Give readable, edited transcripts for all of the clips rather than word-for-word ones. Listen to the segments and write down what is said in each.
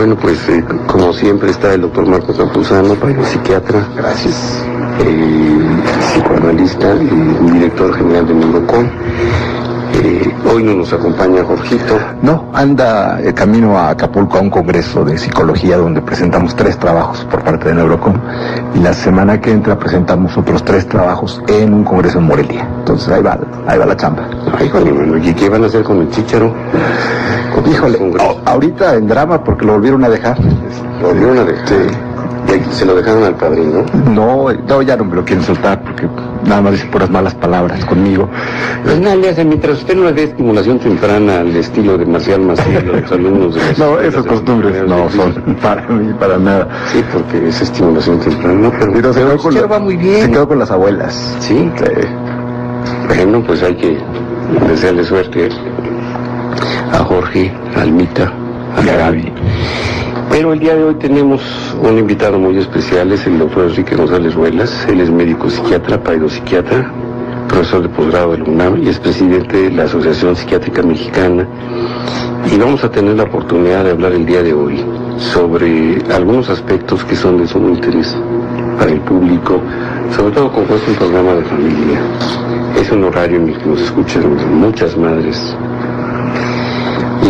Bueno, pues como siempre está el doctor Marcos Campuzano, psiquiatra. Gracias. Psicoanalista y director general de Neurocom. Hoy no nos acompaña Jorgito. No, anda camino a Acapulco a un congreso de psicología donde presentamos 3 trabajos por parte de Neurocom, y la semana que entra presentamos otros 3 trabajos en un congreso en Morelia. Entonces ahí va la chamba. Ay, híjole, mano, ¿y qué van a hacer con el Chícharo? Híjole, ahorita en drama porque lo volvieron a dejar. ¿Lo volvieron a dejar? Sí. ¿Se lo dejaron al padrino? No, ya no me lo quieren soltar porque nada más dice puras malas palabras conmigo. Pues nada, le hace, mientras usted no le dé estimulación temprana al estilo de Marcial Maciel a los alumnos de las... No, esas costumbres no son para mí, para nada. Sí, porque es estimulación temprana, ¿no? Pero va muy bien. Se quedó con las abuelas. ¿Sí? Bueno, pues hay que desearle suerte a Jorge, a Almita, a Gaby. Pero el día de hoy tenemos un invitado muy especial, es el doctor Enrique González Ruelas. Él es médico psiquiatra, psiquiatra, profesor de posgrado de la UNAM y es presidente de la Asociación Psiquiátrica Mexicana. Y vamos a tener la oportunidad de hablar el día de hoy sobre algunos aspectos que son de sumo interés para el público, sobre todo como es un programa de familia. Es un horario en el que nos escuchan muchas madres.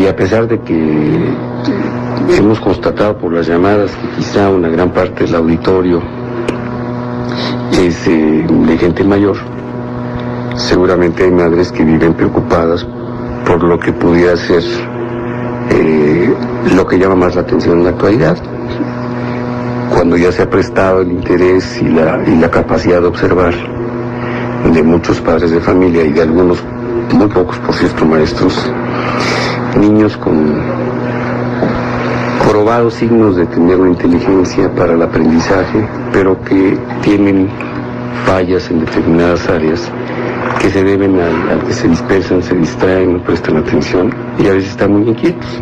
Y a pesar de que hemos constatado por las llamadas que quizá una gran parte del auditorio es de gente mayor, seguramente hay madres que viven preocupadas por lo que pudiera ser lo que llama más la atención en la actualidad, cuando ya se ha prestado el interés y la capacidad de observar de muchos padres de familia y de algunos, muy pocos por cierto, maestros, niños con probados signos de tener una inteligencia para el aprendizaje, pero que tienen fallas en determinadas áreas que se deben al que se dispersan, se distraen, no prestan atención y a veces están muy inquietos.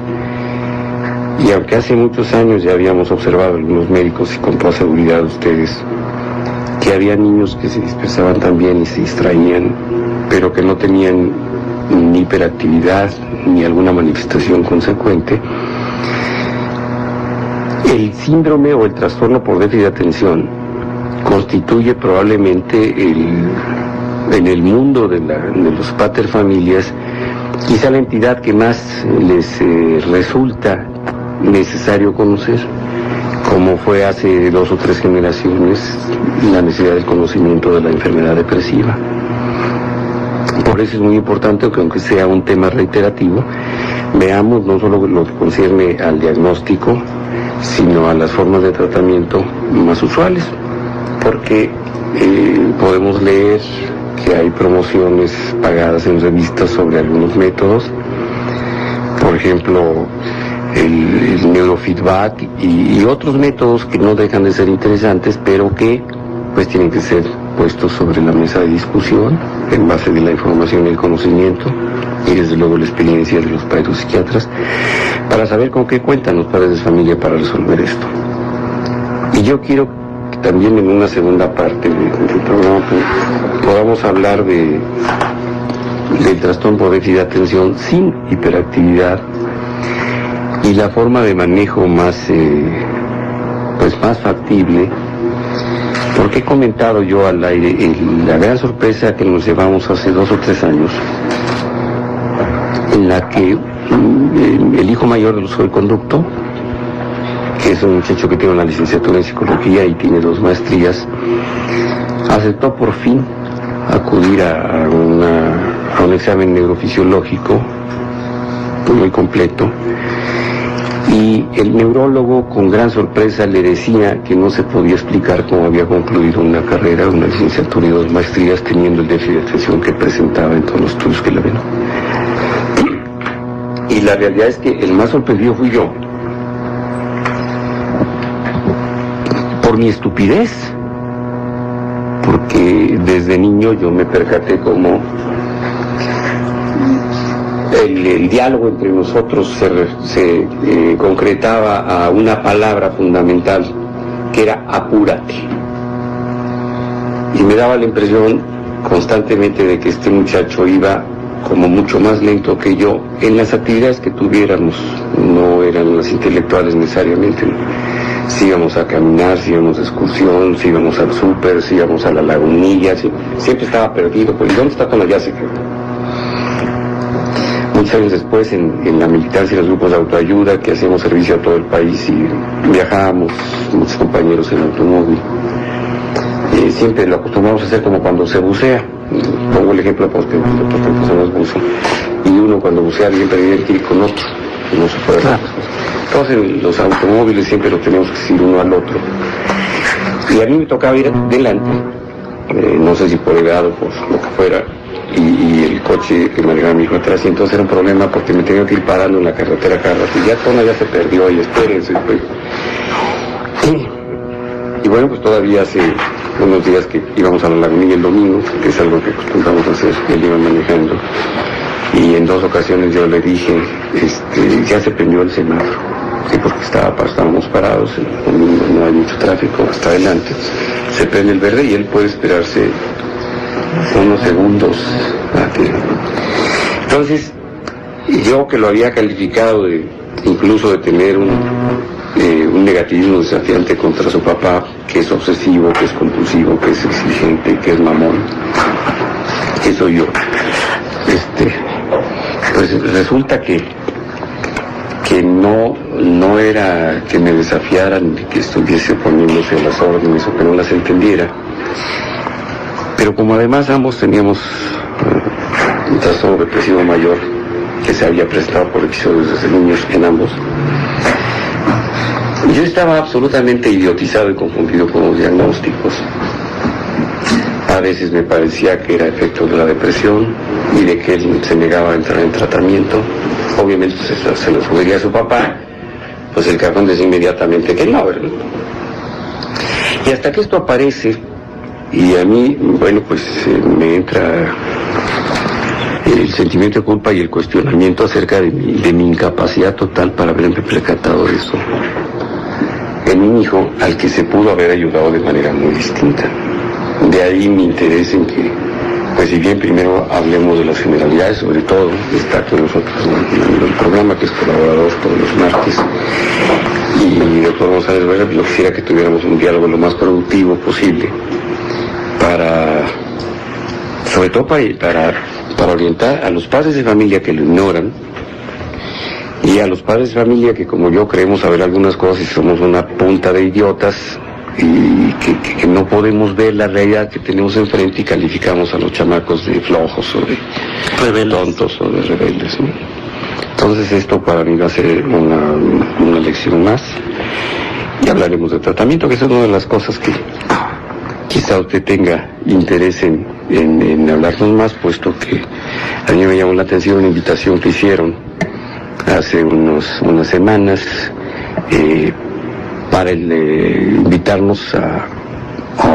Y aunque hace muchos años ya habíamos observado algunos médicos y con toda seguridad ustedes que había niños que se dispersaban también y se distraían, pero que no tenían ni hiperactividad ni alguna manifestación consecuente, el síndrome o el trastorno por déficit de atención constituye probablemente en el mundo de los paterfamilias quizá la entidad que más les resulta necesario conocer, como fue hace 2 o 3 generaciones la necesidad del conocimiento de la enfermedad depresiva. Por eso es muy importante que, aunque sea un tema reiterativo, veamos no solo lo que concierne al diagnóstico, sino a las formas de tratamiento más usuales, porque podemos leer que hay promociones pagadas en revistas sobre algunos métodos, por ejemplo el neurofeedback y otros métodos que no dejan de ser interesantes, pero que pues tienen que ser puestos sobre la mesa de discusión en base de la información y el conocimiento y desde luego la experiencia de los padres psiquiatras para saber con qué cuentan los padres de familia para resolver esto. Y yo quiero que también en una segunda parte del programa podamos hablar del trastorno por déficit de atención sin hiperactividad y la forma de manejo más factible, porque he comentado yo al aire la gran sorpresa que nos llevamos hace 2 o 3 años, en la que el hijo mayor del uso del conducto, que es un muchacho que tiene una licenciatura en psicología y tiene 2 maestrías, aceptó por fin acudir a un examen neurofisiológico muy completo. Y el neurólogo con gran sorpresa le decía que no se podía explicar cómo había concluido una carrera, una licenciatura y 2 maestrías teniendo el déficit de atención que presentaba en todos los estudios que le ven. Y la realidad es que el más sorprendido fui yo, por mi estupidez, porque desde niño yo me percaté como el diálogo entre nosotros se concretaba a una palabra fundamental que era apúrate, y me daba la impresión constantemente de que este muchacho iba como mucho más lento que yo en las actividades que tuviéramos. No eran las intelectuales necesariamente, ¿no? Si íbamos a caminar, si íbamos de excursión, si íbamos al súper, si íbamos a la lagunilla, siempre estaba perdido. Pues, ¿dónde está cuando ya se quedó? Muchos años después, en la militancia y los grupos de autoayuda, que hacíamos servicio a todo el país y viajábamos, muchos compañeros en automóvil, siempre lo acostumbramos a hacer como cuando se bucea. Pongo el ejemplo porque personas bucean, y uno cuando bucea siempre tiene que ir con otro, no se puede hacer. Entonces en los automóviles siempre lo teníamos que ir uno al otro, y a mí me tocaba ir delante, no sé si por edad o por lo que fuera, y el coche que manejaba mi hijo atrás, y entonces era un problema porque me tenía que ir parando en la carretera cada rato, y ya Tona ya se perdió, y espérense, pues. Y bueno, pues todavía hace unos días que íbamos a la lagunilla el domingo, que es algo que acostumbramos a hacer, él iba manejando, y en 2 ocasiones yo le dije, ya se prendió el semáforo, sí, porque estábamos parados, el domingo no hay mucho tráfico hasta adelante, se prende el verde y él puede esperarse unos segundos a que... Entonces, yo que lo había calificado incluso de tener un negativismo desafiante contra su papá, que es obsesivo, que es compulsivo, que es exigente, que es mamón, que soy yo. Pues resulta que no era que me desafiaran, que estuviese poniéndose a las órdenes o que no las entendiera, pero como además ambos teníamos un trastorno depresivo mayor que se había prestado por episodios desde niños en ambos, yo estaba absolutamente idiotizado y confundido con los diagnósticos. A veces me parecía que era efecto de la depresión y de que él se negaba a entrar en tratamiento. Obviamente se lo subiría a su papá, pues el cajón decía inmediatamente que no, ¿verdad? Y hasta que esto aparece, y a mí, bueno, pues me entra el sentimiento de culpa y el cuestionamiento acerca de mi incapacidad total para haberme percatado de eso en un hijo al que se pudo haber ayudado de manera muy distinta. De ahí mi interés en que, pues si bien primero hablemos de las generalidades, sobre todo está con nosotros en el programa, que es colaborador todos los martes, y doctor González Vera, yo quisiera que tuviéramos un diálogo lo más productivo posible sobre todo para orientar a los padres de familia que lo ignoran, y a los padres de familia que, como yo, creemos saber algunas cosas y somos una punta de idiotas y que no podemos ver la realidad que tenemos enfrente y calificamos a los chamacos de flojos o de rebeldes, tontos o de rebeldes, ¿no? Entonces esto para mí va a ser una lección más, y hablaremos de tratamiento, que es una de las cosas que quizá usted tenga interés en hablarnos más, puesto que a mí me llamó la atención una invitación que hicieron hace unas semanas para invitarnos a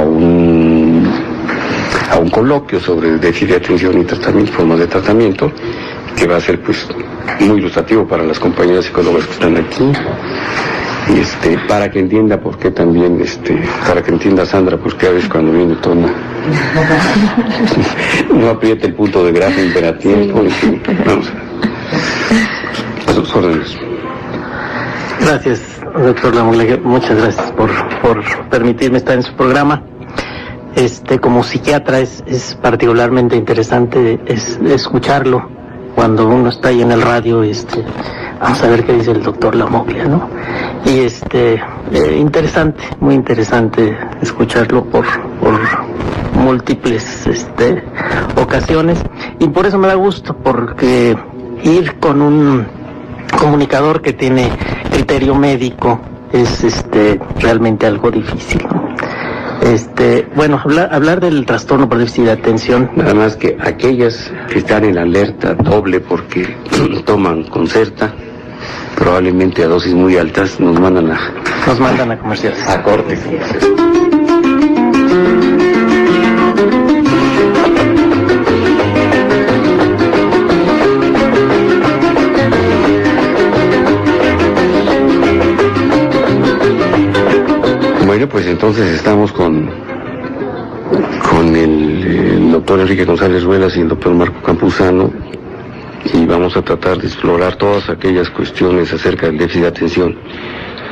un coloquio sobre déficit de atención y tratamiento, formas de tratamiento, que va a ser pues muy ilustrativo para las compañeras psicólogas que están aquí, y para que entienda por qué también, para que entienda Sandra por qué a veces cuando viene Tona no aprieta el punto de grafo imperativo, en fin, vamos a sus órdenes. Gracias, doctor Lamulegue, muchas gracias por permitirme estar en su programa. Como psiquiatra es particularmente interesante escucharlo cuando uno está ahí en el radio, vamos a ver qué dice el doctor Lamulegue, ¿no? Y interesante, muy interesante escucharlo por múltiples ocasiones, y por eso me da gusto, porque ir con un comunicador que tiene criterio médico es realmente algo difícil, ¿no? Bueno, hablar del trastorno por déficit de atención. Nada más que aquellas que están en alerta doble porque toman Concerta, probablemente a dosis muy altas, nos mandan a comerciales. A corte. Bueno, pues entonces estamos con el doctor Enrique González Ruelas y el doctor Marco Campuzano, y vamos a tratar de explorar todas aquellas cuestiones acerca del déficit de atención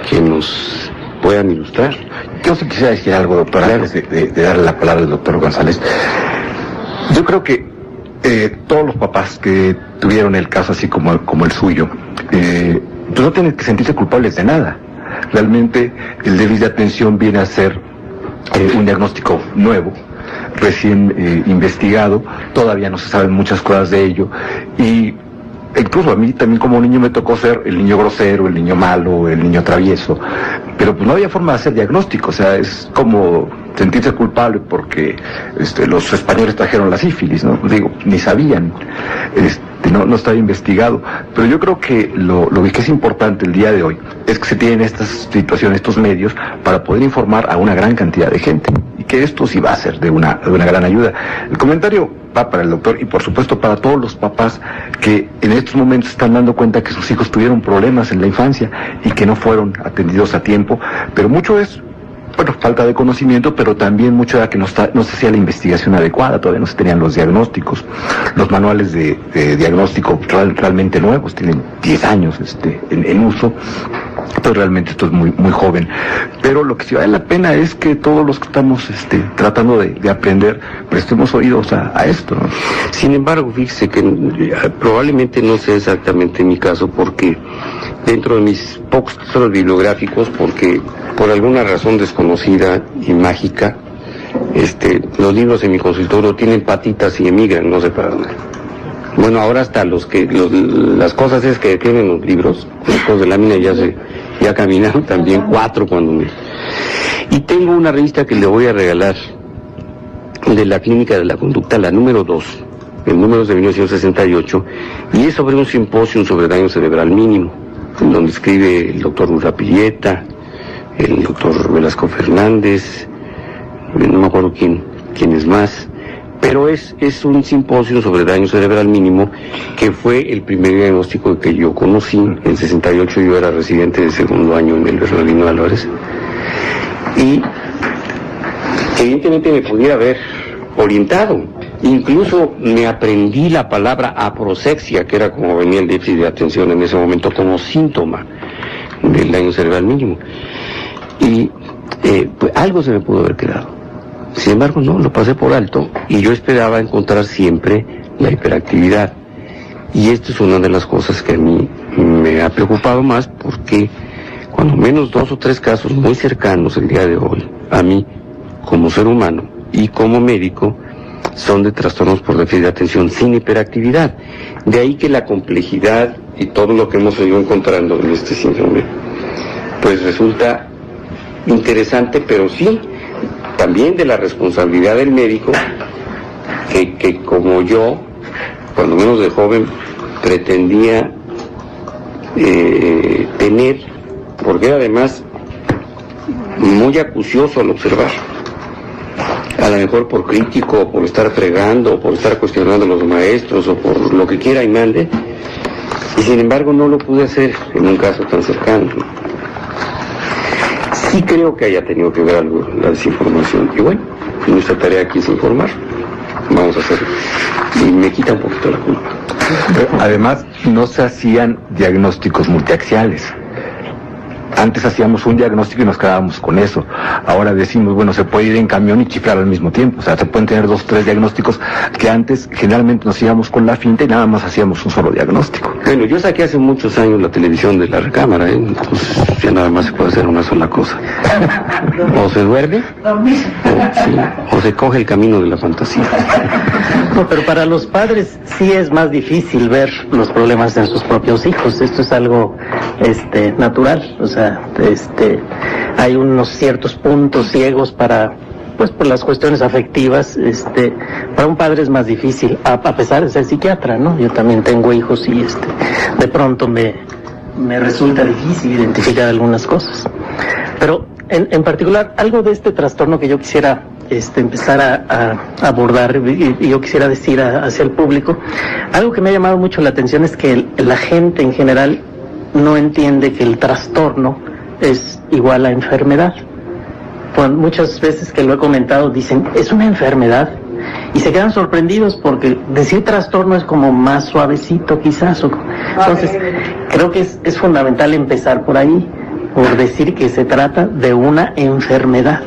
que nos puedan ilustrar. Yo sí quisiera decir algo, doctor, claro, antes de darle la palabra al doctor González. Yo creo que todos los papás que tuvieron el caso así como el suyo, pues no tienen que sentirse culpables de nada. Realmente el déficit de atención viene a ser un diagnóstico nuevo, recién investigado, todavía no se saben muchas cosas de ello, y incluso a mí también como niño me tocó ser el niño grosero, el niño malo, el niño travieso, pero pues no había forma de hacer diagnóstico. O sea, es como sentirse culpable porque los españoles trajeron la sífilis, ¿no? Digo, ni sabían, no estaba investigado. Pero yo creo que lo que es importante el día de hoy es que se tienen estas situaciones, estos medios, para poder informar a una gran cantidad de gente, y que esto sí va a ser de una gran ayuda. El comentario va para el doctor y por supuesto para todos los papás que en estos momentos están dando cuenta que sus hijos tuvieron problemas en la infancia y que no fueron atendidos a tiempo, pero mucho es, bueno, falta de conocimiento, pero también mucho era que no se hacía la investigación adecuada, todavía no se tenían los diagnósticos. Los manuales de diagnóstico realmente nuevos, tienen 10 años en uso, entonces realmente esto es muy, muy joven. Pero lo que sí vale la pena es que todos los que estamos tratando de aprender, prestemos oídos a esto, ¿no? Sin embargo, fíjese que probablemente no sea exactamente mi caso, porque dentro de mis pocos tesoros bibliográficos, porque por alguna razón desconocida y mágica, los libros en mi consultorio tienen patitas y emigran, no sé para dónde. Bueno, ahora hasta las cosas es que tienen los libros, las cosas de lámina ya caminaron también 4 cuando me... Y tengo una revista que le voy a regalar de la Clínica de la Conducta, la número 2, el número es de 1968, y es sobre un simposio sobre daño cerebral mínimo, en donde escribe el doctor Urrapilleta, el doctor Velasco Fernández, no me acuerdo quién es más, pero es un simposio sobre daño cerebral mínimo, que fue el primer diagnóstico que yo conocí. En 68 yo era residente de segundo año en el Bernardino Álvarez, y evidentemente me pudiera haber orientado. Incluso me aprendí la palabra aproxexia, que era como venía el déficit de atención en ese momento como síntoma del daño cerebral mínimo. Y pues algo se me pudo haber quedado. Sin embargo, no, lo pasé por alto, y yo esperaba encontrar siempre la hiperactividad. Y esto es una de las cosas que a mí me ha preocupado más, porque cuando menos 2 o 3 casos muy cercanos el día de hoy, a mí, como ser humano y como médico, son de trastornos por déficit de atención sin hiperactividad. De ahí que la complejidad y todo lo que hemos ido encontrando en este síndrome, pues resulta interesante, pero sí, también de la responsabilidad del médico, que como yo, cuando menos de joven, pretendía tener, porque era además muy acucioso al observar. A lo mejor por crítico, o por estar fregando, o por estar cuestionando a los maestros, o por lo que quiera y mande, y sin embargo no lo pude hacer en un caso tan cercano. Sí creo que haya tenido que ver algo la desinformación, y bueno, nuestra tarea aquí es informar, vamos a hacerlo, y me quita un poquito la culpa. Pero además no se hacían diagnósticos multiaxiales. Antes hacíamos un diagnóstico y nos quedábamos con eso. Ahora decimos, bueno, se puede ir en camión y chiflar al mismo tiempo. O sea, se pueden tener 2 o 3 diagnósticos, que antes generalmente nos íbamos con la finta y nada más hacíamos un solo diagnóstico. Bueno, yo saqué hace muchos años la televisión de la recámara, entonces ya nada más se puede hacer una sola cosa. O se duerme, o se coge el camino de la fantasía. No, pero para los padres sí es más difícil ver los problemas en sus propios hijos. Esto es algo natural. O sea, hay unos ciertos puntos ciegos pues por las cuestiones afectivas. Para un padre es más difícil, a pesar de ser psiquiatra, ¿no? Yo también tengo hijos y de pronto me resulta difícil identificar algunas cosas. Pero en particular, algo de este trastorno que yo quisiera empezar a abordar, y yo quisiera decir hacia el público, algo que me ha llamado mucho la atención es que la gente en general no entiende que el trastorno es igual a enfermedad. Muchas veces que lo he comentado dicen, ¿es una enfermedad? y se quedan sorprendidos porque decir trastorno es como más suavecito quizás. Entonces, creo que es fundamental empezar por ahí, por decir que se trata de una enfermedad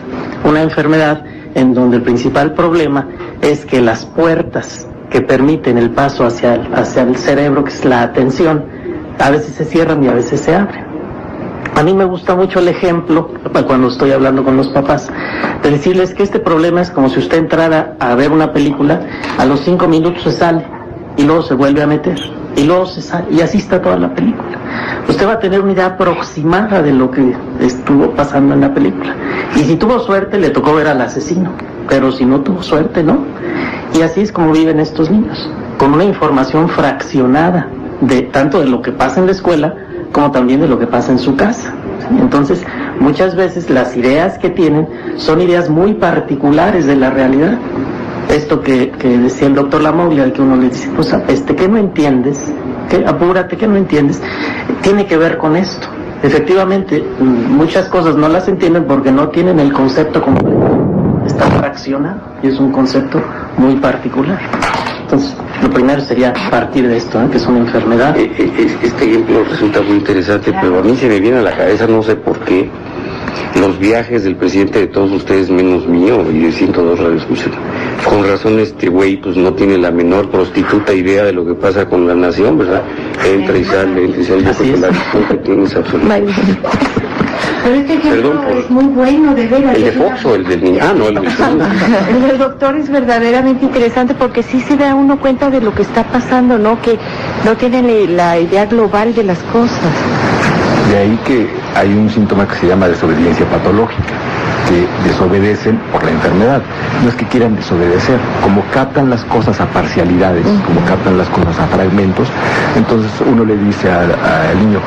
en donde el principal problema es que las puertas que permiten el paso hacia el cerebro, que es la atención, a veces se cierran y a veces se abren. A mí me gusta mucho el ejemplo, cuando estoy hablando con los papás, de decirles que este problema es como si usted entrara a ver una película, a los 5 minutos se sale, y luego se vuelve a meter, y luego se sale, y así está toda la película. Usted va a tener una idea aproximada de lo que estuvo pasando en la película. Y si tuvo suerte, le tocó ver al asesino, pero si no tuvo suerte, no. Y así es como viven estos niños, con una información fraccionada, tanto de lo que pasa en la escuela, como también de lo que pasa en su casa. Entonces, muchas veces las ideas que tienen son ideas muy particulares de la realidad. Esto que decía el doctor Lamoglia, que uno le dice, pues, ¿qué no entiendes? Apúrate, ¿qué no entiendes? Tiene que ver con esto. Efectivamente, muchas cosas no las entienden porque no tienen el concepto completo. Está fraccionado y es un concepto muy particular. Entonces, lo primero sería partir de esto, que es una enfermedad. Este ejemplo resulta muy interesante, pero a mí se me viene a la cabeza, no sé por qué, los viajes del presidente de todos ustedes menos mío y de 102 radioescuchas. Con razón este güey pues no tiene la menor prostituta idea de lo que pasa con la nación, ¿verdad? Entra y sale, yo creo que la visión que tienes absolutamente. Pero este ejemplo es muy bueno, de veras. ¿El de Fox o el del niño? Ah, no, el del doctor es verdaderamente interesante porque sí se da uno cuenta de lo que está pasando, ¿no? Que no tienen la idea global de las cosas. De ahí que hay un síntoma que se llama desobediencia patológica, que desobedecen por la enfermedad. No es que quieran desobedecer, como captan las cosas a parcialidades, como captan las cosas a fragmentos, entonces uno le dice al niño,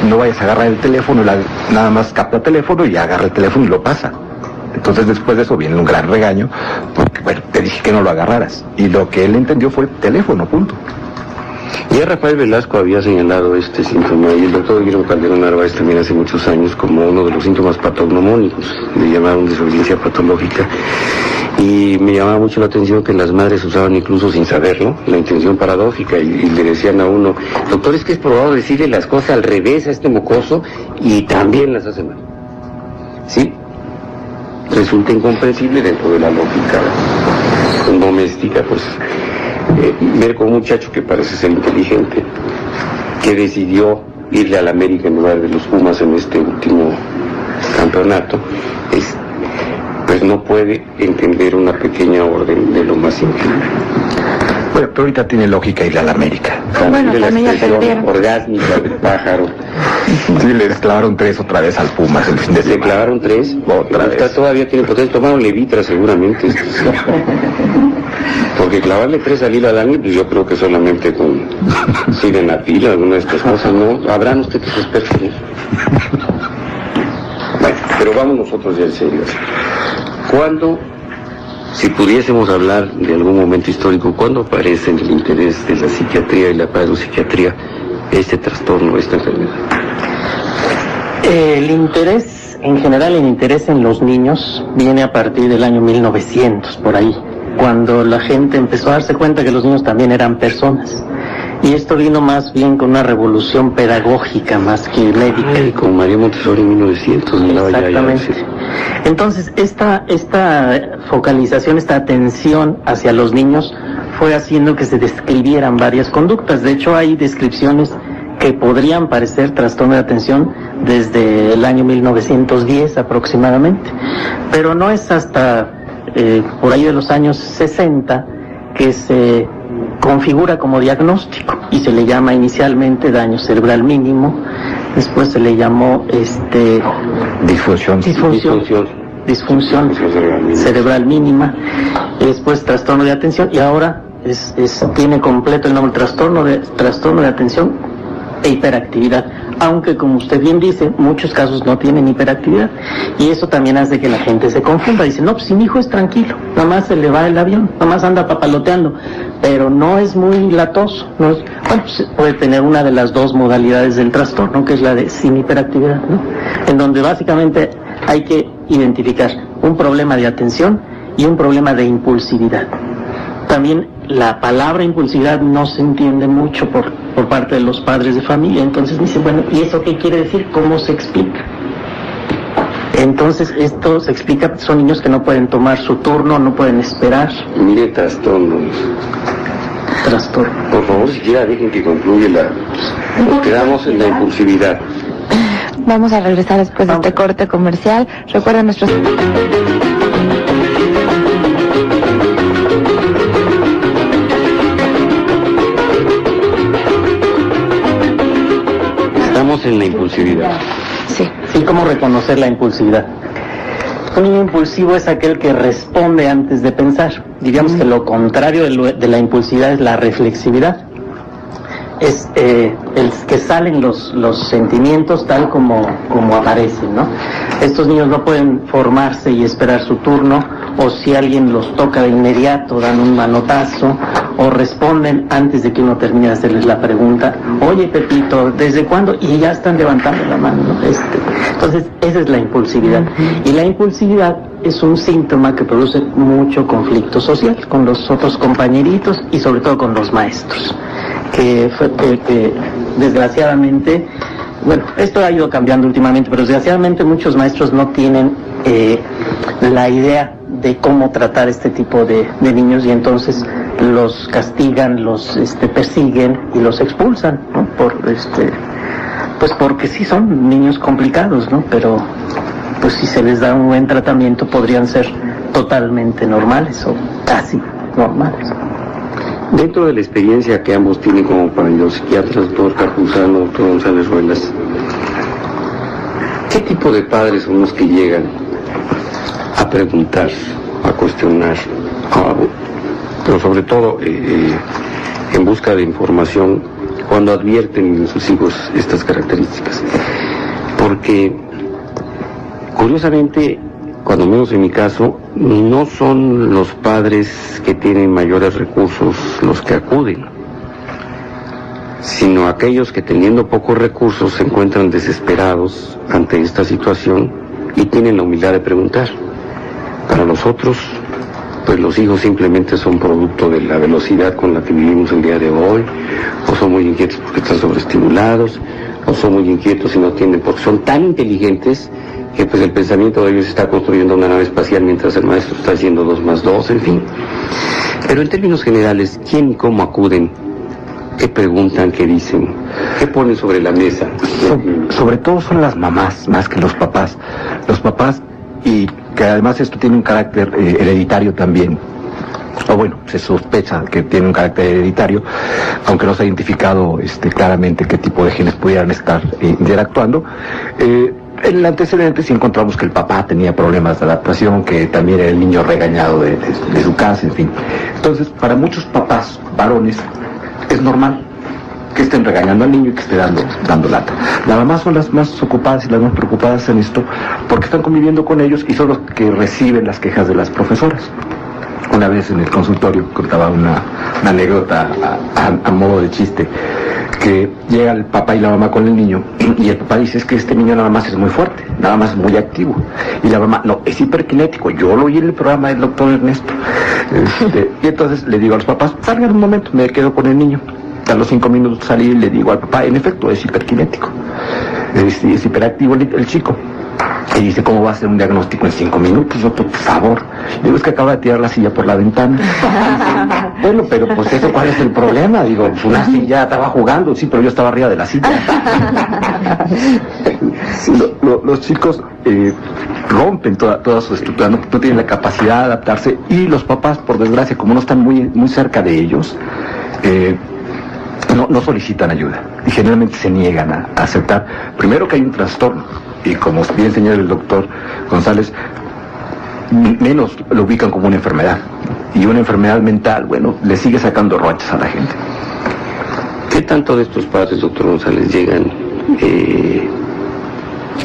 no vayas a agarrar el teléfono, nada más capta el teléfono y agarra el teléfono y lo pasa. Entonces después de eso viene un gran regaño, porque bueno, te dije que no lo agarraras. Y lo que él entendió fue teléfono, punto. Ya Rafael Velasco había señalado este síntoma y el doctor Guillermo Calderón Narváez también hace muchos años como uno de los síntomas patognomónicos, le llamaron desobediencia patológica, y me llamaba mucho la atención que las madres usaban incluso sin saberlo la intención paradójica y le decían a uno, doctor, es que es probado decirle las cosas al revés a este mocoso y también las hace mal. Sí, resulta incomprensible dentro de la lógica doméstica, pues ver con un muchacho que parece ser inteligente, que decidió irle al América en lugar de los Pumas en este último campeonato, pues no puede entender una pequeña orden de lo más simple. Bueno, pero ahorita tiene lógica ir a la América. Bueno, de la también ya expresión perdieron. orgásmica del pájaro. Sí, le clavaron 3 otra vez al Pumas el fin de semana. ¿Le clavaron 3? Otra vez. Todavía tiene potencia. Tomaron Levitra seguramente. Porque clavarle 3 al hilo al año, pues yo creo que solamente con sildenafil, alguna de estas cosas, ¿no? Habrán ustedes expertos. Bueno, pero vamos nosotros ya en serio. ¿Cuándo, si pudiésemos hablar de algún momento histórico, cuándo aparece en el interés de la psiquiatría y la pedopsiquiatría este trastorno, esta enfermedad? El interés, en general, el interés en los niños viene a partir del año 1900, por ahí, cuando la gente empezó a darse cuenta que los niños también eran personas. Y esto vino más bien con una revolución pedagógica más que médica. Ay, con María Montessori en 1900. Exactamente. Entonces, esta focalización, esta atención hacia los niños fue haciendo que se describieran varias conductas. De hecho, hay descripciones que podrían parecer trastorno de atención desde el año 1910 aproximadamente. Pero no es hasta por ahí de los años 60 que se configura como diagnóstico y se le llama inicialmente daño cerebral mínimo, después se le llamó disfunción cerebral mínima, y después trastorno de atención, y ahora tiene completo el nombre trastorno de atención e hiperactividad, aunque como usted bien dice, muchos casos no tienen hiperactividad, y eso también hace que la gente se confunda. Dice, no, pues si mi hijo es tranquilo, nada más se le va el avión, nada más anda papaloteando, pero no es muy latoso, bueno, pues puede tener una de las dos modalidades del trastorno, que es la de sin hiperactividad, ¿no? En donde básicamente hay que identificar un problema de atención y un problema de impulsividad. también la palabra impulsividad no se entiende mucho por parte de los padres de familia. Entonces me dicen, bueno, ¿y eso qué quiere decir? ¿Cómo se explica? Entonces esto se explica, son niños que no pueden tomar su turno, no pueden esperar. Mire, trastorno. Por favor, siquiera dejen que concluya nos quedamos en la impulsividad. Vamos a regresar después de este corte comercial. Recuerden nuestros... Estamos en la impulsividad. Sí. ¿Y cómo reconocer la impulsividad? Un niño impulsivo es aquel que responde antes de pensar. Diríamos que lo contrario de la impulsividad es la reflexividad. Es el que salen los sentimientos tal como aparecen, ¿no? Estos niños no pueden formarse y esperar su turno, o si alguien los toca de inmediato dan un manotazo, o responden antes de que uno termine de hacerles la pregunta, oye Pepito, ¿desde cuándo? Y ya están levantando la mano, ¿no? Entonces esa es la impulsividad, y la impulsividad es un síntoma que produce mucho conflicto social con los otros compañeritos y sobre todo con los maestros, que desgraciadamente, bueno, esto ha ido cambiando últimamente, pero desgraciadamente muchos maestros no tienen la idea de cómo tratar este tipo de niños, y entonces los castigan, los persiguen y los expulsan, ¿no? Pues porque sí son niños complicados, ¿no? Pero pues si se les da un buen tratamiento podrían ser totalmente normales o casi normales. Dentro de la experiencia que ambos tienen como psiquiatras, doctor Campuzano, doctor González Ruelas, ¿qué tipo de padres son los que llegan a preguntar, a cuestionar, pero sobre todo en busca de información cuando advierten en sus hijos estas características? Porque, curiosamente, cuando menos en mi caso, no son los padres que tienen mayores recursos los que acuden, sino aquellos que teniendo pocos recursos se encuentran desesperados ante esta situación y tienen la humildad de preguntar. Para nosotros, pues los hijos simplemente son producto de la velocidad con la que vivimos el día de hoy, o son muy inquietos porque están sobreestimulados, o son muy inquietos y no entienden porque son tan inteligentes que pues el pensamiento de ellos está construyendo una nave espacial mientras el maestro está haciendo 2 más 2, en fin. Pero en términos generales, ¿quién y cómo acuden? ¿Qué preguntan? ¿Qué dicen? ¿Qué ponen sobre la mesa? Sobre todo son las mamás, más que los papás. Los papás, y que además esto tiene un carácter hereditario también, o bueno, se sospecha que tiene un carácter hereditario, aunque no se ha identificado claramente qué tipo de genes pudieran estar interactuando. En el antecedente sí encontramos que el papá tenía problemas de adaptación, que también era el niño regañado de su casa, en fin. Entonces, para muchos papás varones es normal que estén regañando al niño y que esté dando lata. Las mamás son las más ocupadas y las más preocupadas en esto porque están conviviendo con ellos y son los que reciben las quejas de las profesoras. Una vez en el consultorio contaba una anécdota a modo de chiste, que llega el papá y la mamá con el niño y el papá dice, es que este niño nada más es muy fuerte, nada más es muy activo, y la mamá, no, es hiperkinético, yo lo oí en el programa del doctor Ernesto. Y entonces le digo a los papás, salgan un momento, me quedo con el niño. A los 5 minutos salí y le digo al papá, en efecto es hiperkinético, es hiperactivo el chico. Y dice, ¿cómo va a hacer un diagnóstico en 5 minutos? Doctor, por favor. Digo, es que acaba de tirar la silla por la ventana. Dice, bueno, pero pues eso, ¿cuál es el problema? Digo, pues una silla estaba jugando, sí, pero yo estaba arriba de la silla. Los chicos rompen toda su estructura, no tienen la capacidad de adaptarse, y los papás, por desgracia, como no están muy cerca de ellos, no solicitan ayuda y generalmente se niegan a aceptar, primero, que hay un trastorno, y como bien señala el doctor González, menos lo ubican como una enfermedad, y una enfermedad mental, bueno, le sigue sacando rochas a la gente. ¿Qué tanto de estos padres, doctor González, llegan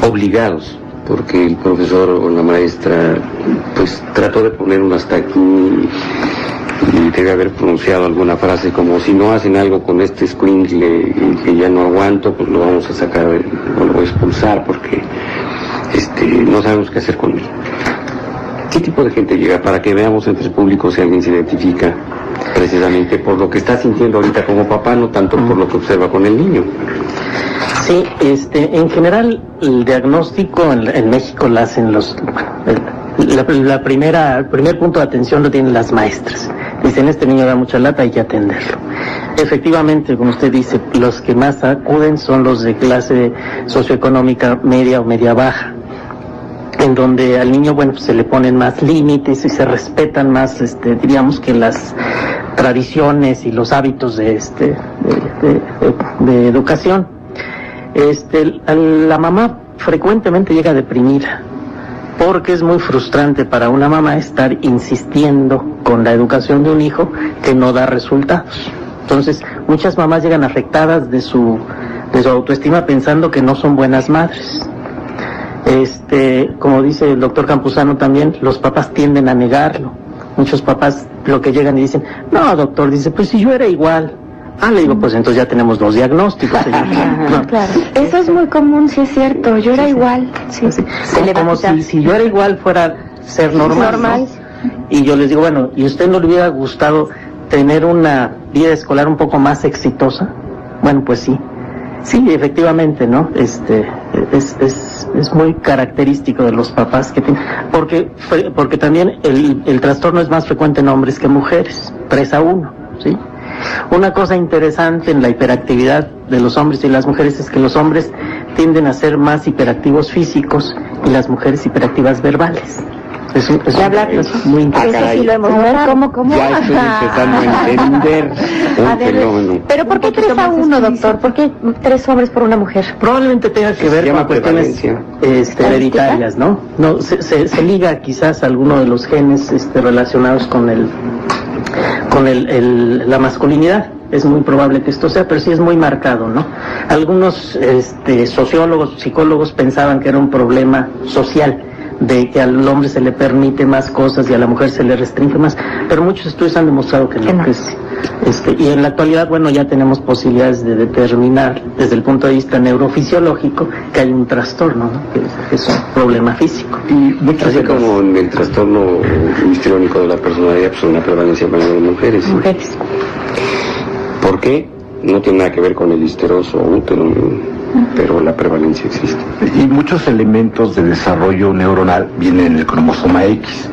obligados? Porque el profesor o la maestra pues trató de poner un hasta aquí y debe haber pronunciado alguna frase como, si no hacen algo con este escuincle que ya no aguanto, pues lo vamos a sacar o lo voy a expulsar porque no sabemos qué hacer con él. ¿Qué tipo de gente llega? Para que veamos entre el público si alguien se identifica precisamente por lo que está sintiendo ahorita como papá, no tanto por lo que observa con el niño. Sí, en general el diagnóstico en México lo hacen el primer punto de atención lo tienen las maestras. Dicen, este niño da mucha lata, hay que atenderlo. Efectivamente, como usted dice, los que más acuden son los de clase socioeconómica media o media baja, en donde al niño, bueno, pues se le ponen más límites y se respetan más, diríamos que las tradiciones y los hábitos de educación. La mamá frecuentemente llega deprimida, porque es muy frustrante para una mamá estar insistiendo con la educación de un hijo que no da resultados. Entonces, muchas mamás llegan afectadas de su autoestima pensando que no son buenas madres. Como dice el doctor Campuzano también, los papás tienden a negarlo. Muchos papás lo que llegan y dicen, no, doctor, dice, pues si yo era igual. Le digo, pues entonces ya tenemos 2 diagnósticos. No. Claro, eso es muy común, sí es cierto, yo era igual. Sí. Como si yo era igual fuera ser normal. ¿No? Y yo les digo, bueno, ¿y usted no le hubiera gustado tener una vida escolar un poco más exitosa? Bueno, pues sí. Sí, efectivamente, ¿no? Es muy característico de los papás que tienen, porque también el trastorno es más frecuente en hombres que en mujeres, 3-1, ¿sí? Una cosa interesante en la hiperactividad de los hombres y las mujeres es que los hombres tienden a ser más hiperactivos físicos y las mujeres hiperactivas verbales. Es muy interesante. Eso sí lo hemos visto. ¿Cómo? Ya estoy empezando a entender un fenómeno. ¿Pero por qué 3-1, doctor? ¿Por qué 3 hombres por una mujer? Probablemente tenga que ver con cuestiones hereditarias, ¿no? No, se liga quizás a alguno de los genes relacionados con la masculinidad. Es muy probable que esto sea, pero sí es muy marcado, ¿no? Algunos sociólogos, psicólogos pensaban que era un problema social, de que al hombre se le permite más cosas y a la mujer se le restringe más, pero muchos estudios han demostrado que no. Y en la actualidad, bueno, ya tenemos posibilidades de determinar desde el punto de vista neurofisiológico que hay un trastorno, ¿no? que es un problema físico. Y muchas veces, como en el trastorno histriónico de la personalidad, pues una prevalencia mayor de mujeres. Mujeres. ¿Por qué? No tiene nada que ver con el histeroso útero, pero la prevalencia existe. Y muchos elementos de desarrollo neuronal vienen en el cromosoma X.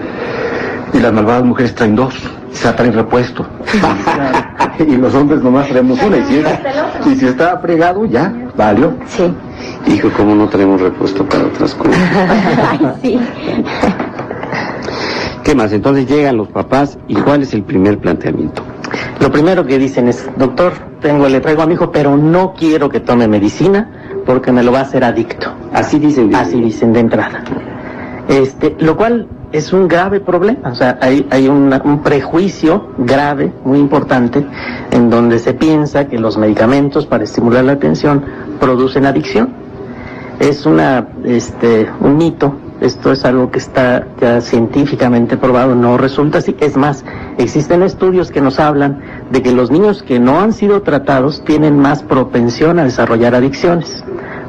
Y las malvadas mujeres traen 2, se traen repuesto. Y los hombres nomás traemos una. Y si está fregado, ya, valió. Sí. Hijo, ¿cómo no tenemos repuesto para otras cosas? Ay, sí. ¿Qué más? Entonces llegan los papás, ¿y cuál es el primer planteamiento? Lo primero que dicen es, doctor, le traigo a mi hijo, pero no quiero que tome medicina porque me lo va a hacer adicto. Así dicen de entrada. Lo cual es un grave problema. O sea, hay un prejuicio grave, muy importante, en donde se piensa que los medicamentos para estimular la atención producen adicción. Es un mito. Esto es algo que está ya científicamente probado, no resulta así. Es más, existen estudios que nos hablan de que los niños que no han sido tratados tienen más propensión a desarrollar adicciones.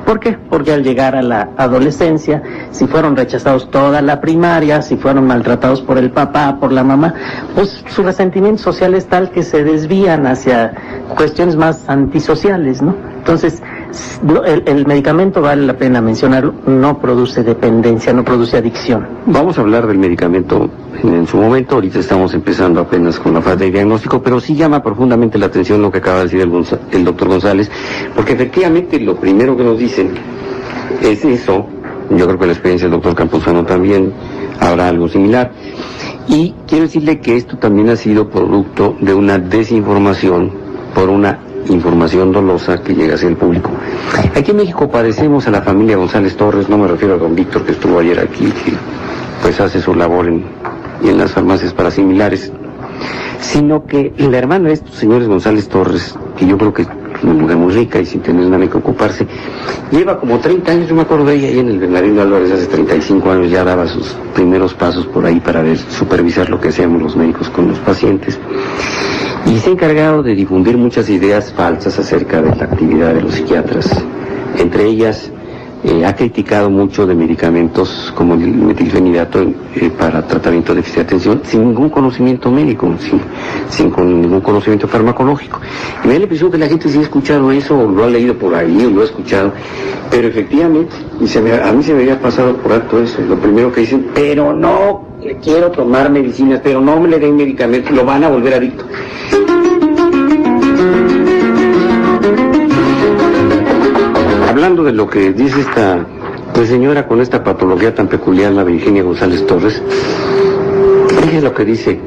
¿Por qué? Porque al llegar a la adolescencia, si fueron rechazados toda la primaria, si fueron maltratados por el papá, por la mamá, pues su resentimiento social es tal que se desvían hacia cuestiones más antisociales, ¿no? Entonces, el medicamento, vale la pena mencionarlo, no produce dependencia, no produce adicción. Vamos a hablar del medicamento en su momento. Ahorita estamos empezando apenas con la fase de diagnóstico, pero sí llama profundamente la atención lo que acaba de decir el doctor González, porque efectivamente lo primero que nos dicen es eso. Yo creo que la experiencia del doctor Campuzano también habrá algo similar. Y quiero decirle que esto también ha sido producto de una desinformación por una información dolosa que llega hacia el público. Aquí en México padecemos a la familia González Torres, no me refiero a don Víctor que estuvo ayer aquí, que pues hace su labor en las farmacias para similares, sino que la hermana de estos señores González Torres, que yo creo que es una mujer muy rica y sin tener nada que ocuparse, lleva como 30 años, yo me acuerdo de ella ahí en el Bernardino Álvarez, hace 35 años ya daba sus primeros pasos por ahí para supervisar lo que hacíamos los médicos con los pacientes. Y se ha encargado de difundir muchas ideas falsas acerca de la actividad de los psiquiatras, entre ellas ha criticado mucho de medicamentos como el metilfenidato para tratamiento de déficit de atención sin ningún conocimiento médico, sin ningún conocimiento farmacológico. Y me da la impresión que la gente sí ha escuchado eso, o lo ha leído por ahí, o lo ha escuchado, pero efectivamente, a mí se me había pasado por alto eso. Lo primero que dicen, pero no quiero tomar medicinas, pero no me le den medicamentos, lo van a volver adicto. Hablando de lo que dice esta señora con esta patología tan peculiar, la Virginia González Torres, fíjese lo que dice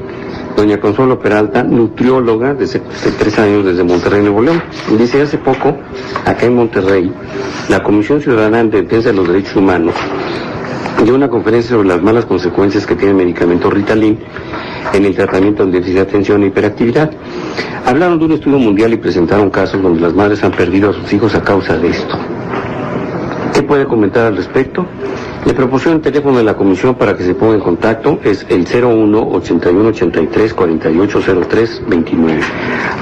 doña Consuelo Peralta, nutrióloga desde 3 años desde Monterrey, Nuevo León. Dice, hace poco, acá en Monterrey, la Comisión Ciudadana de Defensa de los Derechos Humanos dio una conferencia sobre las malas consecuencias que tiene el medicamento Ritalin en el tratamiento del déficit de atención e hiperactividad. Hablaron de un estudio mundial y presentaron casos donde las madres han perdido a sus hijos a causa de esto. ¿Qué puede comentar al respecto? Le proporciono el teléfono de la comisión para que se ponga en contacto, es el 01-8183-4803-29.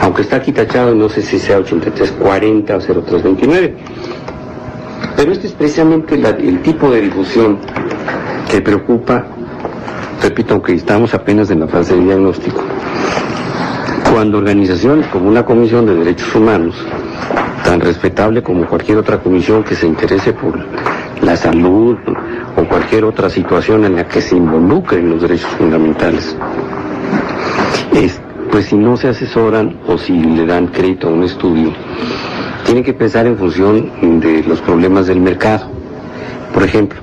Aunque está aquí tachado, no sé si sea 8340 o 0329. Pero este es precisamente el tipo de difusión que preocupa, repito, aunque estamos apenas en la fase de diagnóstico. Cuando organizaciones como una Comisión de Derechos Humanos, tan respetable como cualquier otra comisión que se interese por la salud o cualquier otra situación en la que se involucren los derechos fundamentales, pues si no se asesoran o si le dan crédito a un estudio, tienen que pensar en función de los problemas del mercado. Por ejemplo,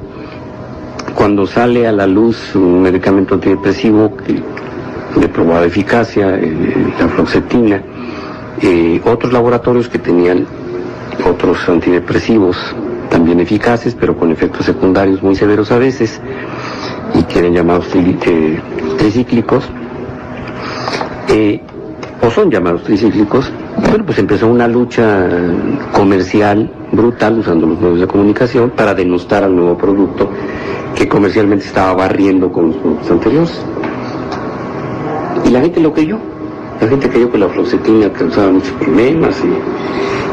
cuando sale a la luz un medicamento antidepresivo de probada eficacia, la fluoxetina, otros laboratorios que tenían otros antidepresivos también eficaces, pero con efectos secundarios muy severos a veces, y que eran llamados tricíclicos, o son llamados tricíclicos. Bueno, pues empezó una lucha comercial brutal usando los medios de comunicación para denostar al nuevo producto que comercialmente estaba barriendo con los productos anteriores. Y la gente lo creyó. La gente creyó que la fluoxetina causaba muchos problemas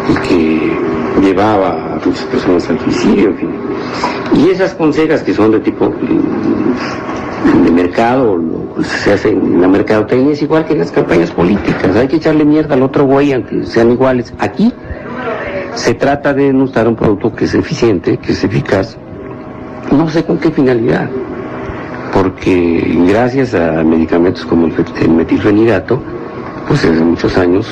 y que llevaba a muchas personas al suicidio, en fin. Y esas consejas que son de tipo de mercado, se hace en la mercadotecnia, es igual que en las campañas políticas. Hay que echarle mierda al otro güey aunque sean iguales. Aquí se trata de denostar un producto que es eficiente, que es eficaz, no sé con qué finalidad, porque gracias a medicamentos como el metilfenidato, pues desde muchos años,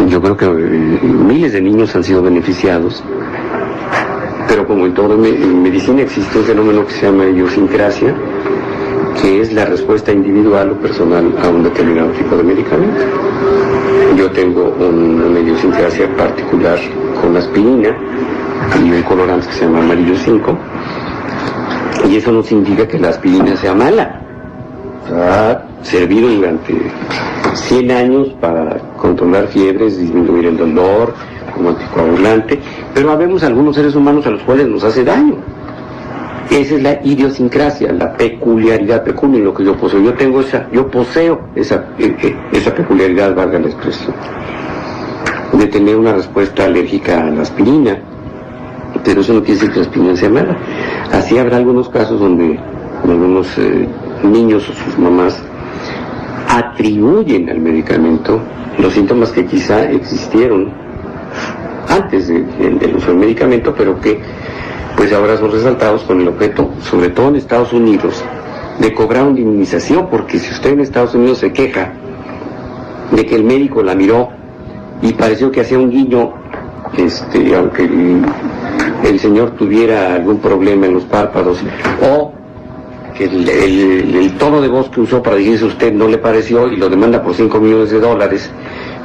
yo creo que miles de niños han sido beneficiados, pero como en todo en medicina existe un fenómeno que se llama idiosincrasia, que es la respuesta individual o personal a un determinado tipo de medicamento. Yo tengo una idiosincrasia particular con la aspirina y un colorante que se llama amarillo 5, y eso no significa que la aspirina sea mala. Ha servido durante 100 años para controlar fiebres, disminuir el dolor, como anticoagulante, pero habemos algunos seres humanos a los cuales nos hace daño. Esa es la idiosincrasia, la peculiaridad, peculiar, lo que yo poseo. Yo poseo esa peculiaridad, valga la expresión, de tener una respuesta alérgica a la aspirina, pero eso no quiere decir que la aspirina sea mala. Así habrá algunos casos donde algunos niños o sus mamás atribuyen al medicamento los síntomas que quizá existieron antes del uso del medicamento, pero que pues ahora son resaltados con el objeto, sobre todo en Estados Unidos, de cobrar una indemnización, porque si usted en Estados Unidos se queja de que el médico la miró y pareció que hacía un guiño, aunque el señor tuviera algún problema en los párpados, o que el tono de voz que usó para dirigirse a usted no le pareció y lo demanda por $5 millones,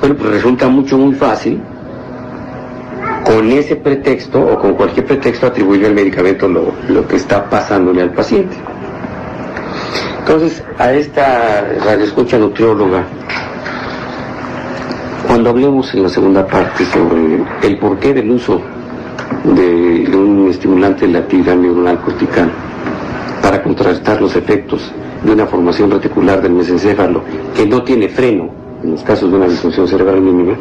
bueno, pues resulta muy fácil con ese pretexto o con cualquier pretexto atribuirle al medicamento lo que está pasándole al paciente. Entonces, a esta radioescucha nutrióloga, cuando hablemos en la segunda parte sobre el porqué del uso de un estimulante de la actividad neuronal cortical para contrarrestar los efectos de una formación reticular del mesencéfalo que no tiene freno en los casos de una disfunción cerebral mínima,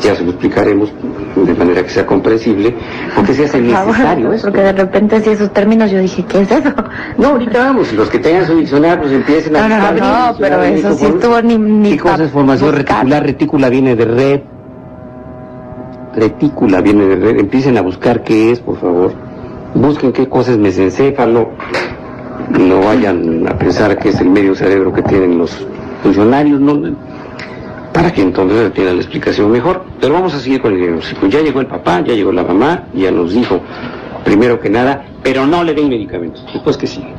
Ya se lo explicaremos de manera que sea comprensible, porque se hace necesario eso. Porque de repente así esos términos yo dije, ¿qué es eso? No, ahorita vamos, los que tengan su diccionario pues empiecen a... No, pero eso sí estuvo ni ¿qué cosa es formación reticular? Retícula viene de red. Retícula viene de red. Empiecen a buscar qué es, por favor. Busquen qué cosa es mesencéfalo. No vayan a pensar que es el medio cerebro que tienen los funcionarios, no, para que entonces tengan la explicación mejor. Pero vamos a seguir con el diagnóstico. Ya llegó el papá, ya llegó la mamá, ya nos dijo, primero que nada, pero no le den medicamentos. Después que sigue.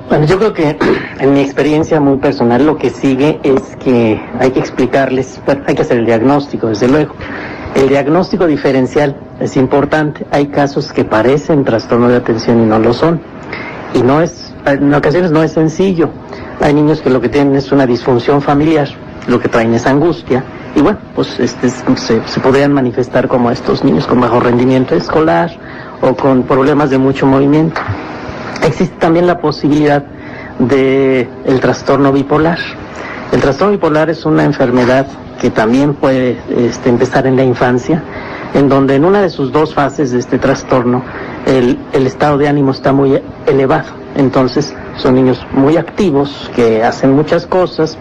Bueno, yo creo que en mi experiencia muy personal lo que sigue es que hay que explicarles, bueno, hay que hacer el diagnóstico, desde luego. El diagnóstico diferencial es importante. Hay casos que parecen trastorno de atención y no lo son. Y no es, en ocasiones no es sencillo. Hay niños que lo que tienen es una disfunción familiar, lo que traen es angustia. Y bueno, pues se podrían manifestar como estos niños con bajo rendimiento escolar o con problemas de mucho movimiento. Existe también la posibilidad de el trastorno bipolar. El trastorno bipolar es una enfermedad que también puede empezar en la infancia, en donde en una de sus dos fases de este trastorno el estado de ánimo está muy elevado. Entonces son niños muy activos, que hacen muchas cosas,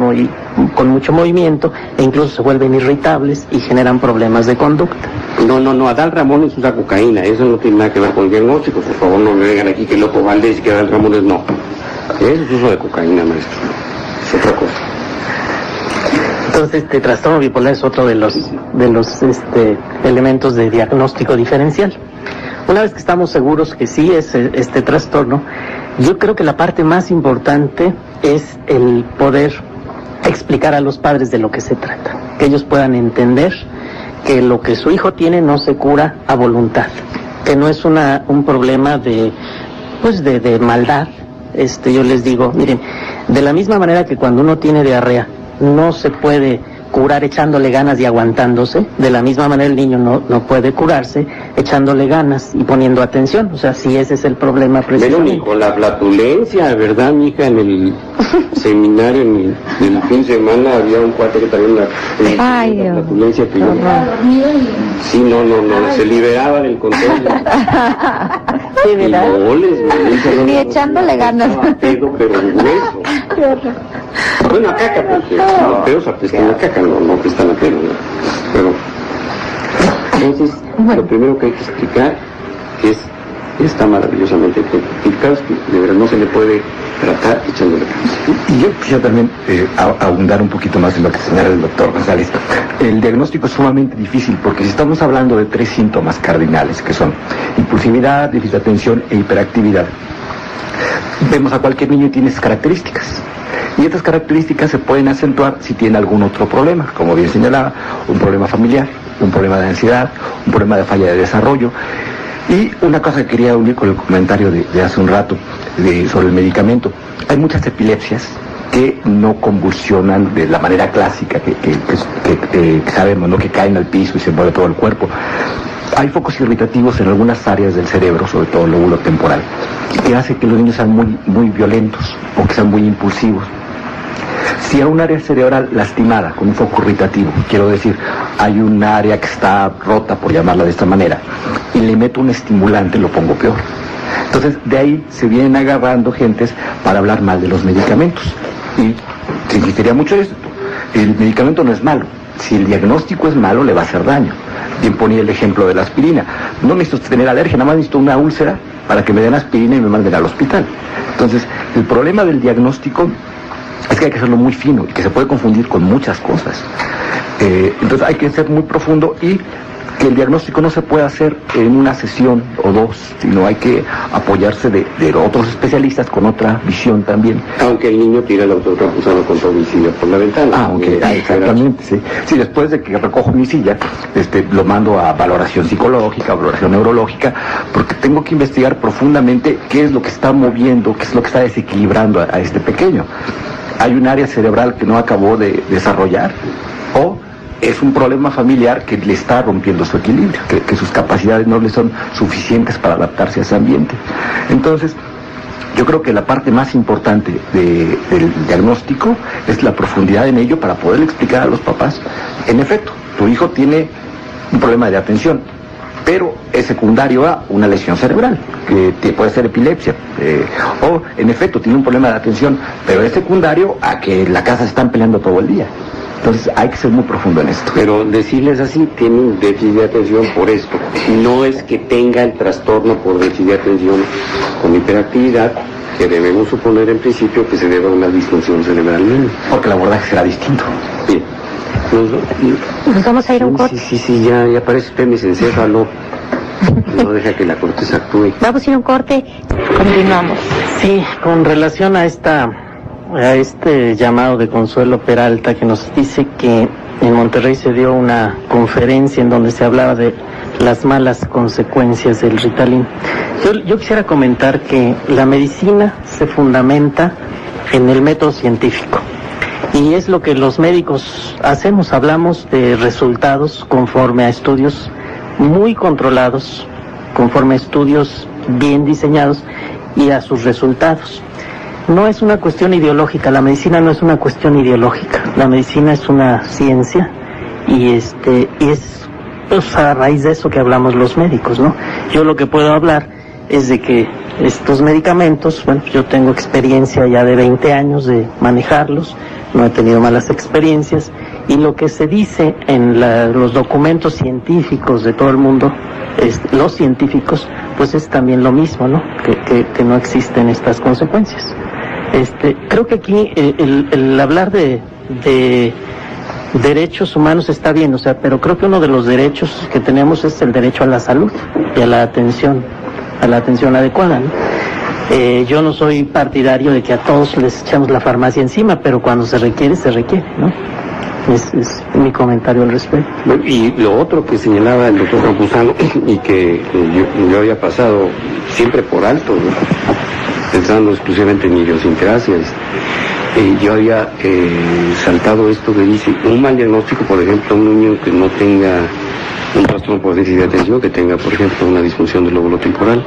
con mucho movimiento, e incluso se vuelven irritables y generan problemas de conducta. No, Adal Ramones usa cocaína, eso no tiene nada que ver con el diagnóstico, por favor no me vengan aquí que Loco Valdés y que Adal Ramones no. Eso es uso de cocaína, maestro, es otra cosa. Entonces este trastorno bipolar es otro de los elementos de diagnóstico diferencial. Una vez que estamos seguros que sí es este trastorno, yo creo que la parte más importante es el poder explicar a los padres de lo que se trata, que ellos puedan entender que lo que su hijo tiene no se cura a voluntad, que no es un problema de maldad. Yo les digo, miren, de la misma manera que cuando uno tiene diarrea no se puede curar echándole ganas y aguantándose, de la misma manera el niño no puede curarse echándole ganas y poniendo atención. O sea, si ese es el problema precisamente. Pero ni con la flatulencia, ¿verdad, mija? En el seminario, en el fin de semana, había un cuate que traía una flatulencia que yo... Sí, no, se liberaba del control. Sí, ¿verdad? Ni echándole ganas. Pedo, pero grueso. Bueno, a caca, porque los pedos apestan a caca, no apestan a pelo, ¿no? Pero, entonces, lo primero que hay que explicar está maravillosamente explicado, es que de verdad no se le puede tratar echándole ganas. Y yo quisiera también abundar un poquito más en lo que señala el doctor González. El diagnóstico es sumamente difícil porque si estamos hablando de 3 síntomas cardinales, que son impulsividad, déficit de atención e hiperactividad, vemos a cualquier niño y tiene esas características. Y estas características se pueden acentuar si tiene algún otro problema, como bien señalaba, un problema familiar, un problema de ansiedad, un problema de falla de desarrollo. Y una cosa que quería unir con el comentario de hace un rato sobre el medicamento. Hay muchas epilepsias que no convulsionan de la manera clásica que sabemos, ¿no? Que caen al piso y se mueve todo el cuerpo. Hay focos irritativos en algunas áreas del cerebro, sobre todo el lóbulo temporal, que hace que los niños sean muy violentos o que sean muy impulsivos. Si hay un área cerebral lastimada con un foco irritativo, quiero decir, hay un área que está rota, por llamarla de esta manera, y le meto un estimulante, lo pongo peor. Entonces, de ahí se vienen agarrando gentes para hablar mal de los medicamentos. Y se insistiría mucho en esto. El medicamento no es malo. Si el diagnóstico es malo, le va a hacer daño. Bien ponía el ejemplo de la aspirina. No necesito tener alergia, nada más necesito una úlcera para que me den aspirina y me manden al hospital. Entonces, el problema del diagnóstico es que hay que hacerlo muy fino y que se puede confundir con muchas cosas. Entonces hay que ser muy profundo y que el diagnóstico no se puede hacer en una sesión o dos, sino hay que apoyarse de otros especialistas con otra visión también. Aunque el niño tira el autocampusano con todo homicidio por la ventana. Exactamente, sí. Sí, después de que recojo mi silla, lo mando a valoración psicológica, valoración neurológica, porque tengo que investigar profundamente qué es lo que está moviendo, qué es lo que está desequilibrando a este pequeño. Hay un área cerebral que no acabó de desarrollar, o es un problema familiar que le está rompiendo su equilibrio, que sus capacidades no le son suficientes para adaptarse a ese ambiente. Entonces, Yo creo que la parte más importante del diagnóstico es la profundidad en ello para poder explicar a los papás, en efecto, tu hijo tiene un problema de atención, pero es secundario a una lesión cerebral, que puede ser epilepsia, o en efecto tiene un problema de atención, pero es secundario a que en la casa se están peleando todo el día. Entonces hay que ser muy profundo en esto. Pero decirles así, tiene un déficit de atención por esto. No es que tenga el trastorno por déficit de atención con hiperactividad, que debemos suponer en principio que se debe a una disfunción cerebral. Porque el abordaje será distinto. Bien. Nos vamos a ir a un corte. Sí, ya parece usted mesencéfalo. No deja que la corteza actúe. Vamos a ir a un corte. Continuamos. Sí, con relación a este llamado de Consuelo Peralta, que nos dice que en Monterrey se dio una conferencia en donde se hablaba de las malas consecuencias del Ritalin. Yo quisiera comentar que la medicina se fundamenta en el método científico. Y es lo que los médicos hacemos, hablamos de resultados conforme a estudios muy controlados, conforme a estudios bien diseñados y a sus resultados. No es una cuestión ideológica, la medicina no es una cuestión ideológica, la medicina es una ciencia y es pues, a raíz de eso que hablamos los médicos, ¿no? Yo lo que puedo hablar es de que estos medicamentos, bueno, yo tengo experiencia ya de 20 años de manejarlos, no he tenido malas experiencias, y lo que se dice en los documentos científicos de todo el mundo, los científicos, pues es también lo mismo, ¿no? Que no existen estas consecuencias. Creo que aquí el hablar de derechos humanos está bien, o sea, pero creo que uno de los derechos que tenemos es el derecho a la salud y a la atención adecuada, ¿no? Yo no soy partidario de que a todos les echamos la farmacia encima, pero cuando se requiere, ¿no? Es mi comentario al respecto. Y lo otro que señalaba el doctor Campuzano, y que yo había pasado siempre por alto, ¿no? Pensando exclusivamente en idiosincrasias, yo había saltado esto que dice, un mal diagnóstico, por ejemplo, un niño que no tenga un trastorno por déficit de atención, que tenga, por ejemplo, una disfunción del lóbulo temporal,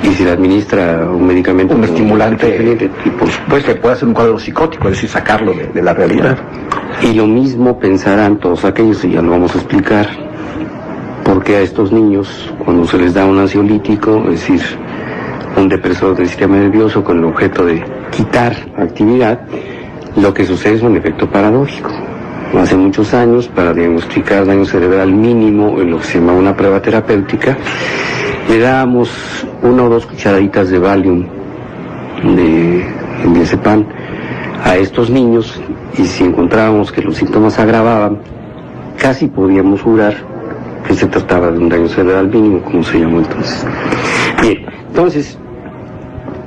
y si le administra un medicamento, un estimulante, y por supuesto puede ser un cuadro psicótico, es decir, sacarlo de la realidad. Y lo mismo pensarán todos aquellos, y ya lo vamos a explicar, porque a estos niños, cuando se les da un ansiolítico, es decir, un depresor del sistema nervioso con el objeto de quitar actividad, lo que sucede es un efecto paradójico. Hace muchos años, para diagnosticar daño cerebral mínimo, en lo que se llama una prueba terapéutica, le dábamos 1 o 2 cucharaditas de Valium, de diazepam, a estos niños, y si encontrábamos que los síntomas se agravaban, casi podíamos jurar que se trataba de un daño cerebral mínimo, como se llamó entonces. Bien, entonces,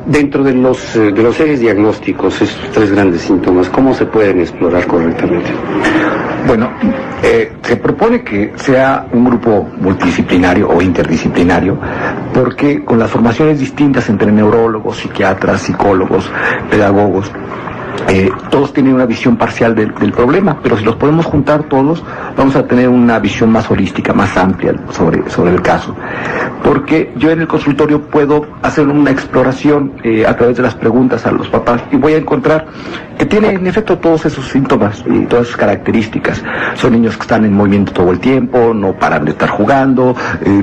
dentro de los ejes diagnósticos, estos 3 grandes síntomas, ¿cómo se pueden explorar correctamente? Bueno, se propone que sea un grupo multidisciplinario o interdisciplinario, porque con las formaciones distintas entre neurólogos, psiquiatras, psicólogos, pedagogos, todos tienen una visión parcial del problema, pero si los podemos juntar todos, vamos a tener una visión más holística, más amplia sobre el caso. Porque yo en el consultorio puedo hacer una exploración a través de las preguntas a los papás y voy a encontrar que tienen en efecto todos esos síntomas y todas esas características. Son niños que están en movimiento todo el tiempo, no paran de estar jugando,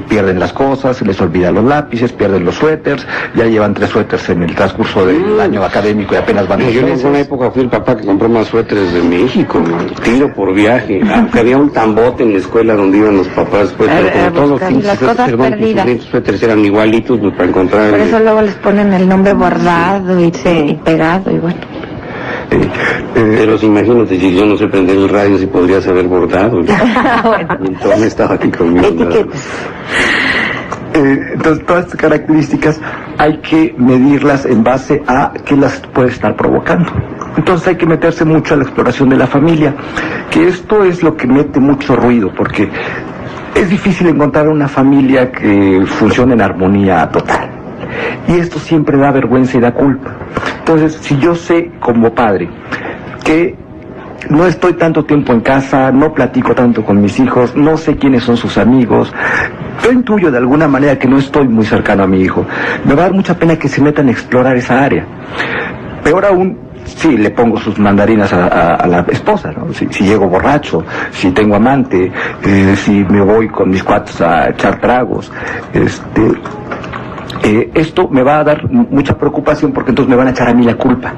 pierden las cosas, se les olvidan los lápices, pierden los suéteres, ya llevan 3 suéteres en el transcurso del año académico y apenas van 2 meses. En una época fui el papá que compró más suéteres de México, tiro por viaje. Aunque había un tambote en la escuela donde iban los papás, pues, pero como todos los suéteres eran igualitos, pues, para encontrar... Por eso luego les ponen el nombre bordado y pegado y bueno. Pero imagínate, si yo no sé prender el radio, si podría saber bordado. Bueno. Entonces estaba aquí conmigo. Entonces todas estas características hay que medirlas en base a qué las puede estar provocando. Entonces hay que meterse mucho a la exploración de la familia, que esto es lo que mete mucho ruido, porque es difícil encontrar una familia que funcione en armonía total. Y esto siempre da vergüenza y da culpa. Entonces, si yo sé como padre que no estoy tanto tiempo en casa, no platico tanto con mis hijos, no sé quiénes son sus amigos, Yo intuyo de alguna manera que no estoy muy cercano a mi hijo. Me va a dar mucha pena que se metan a explorar esa área. Peor aún, sí, le pongo sus mandarinas a la esposa, ¿no? Si llego borracho, si tengo amante, si me voy con mis cuates a echar tragos, esto me va a dar mucha preocupación porque entonces me van a echar a mí la culpa.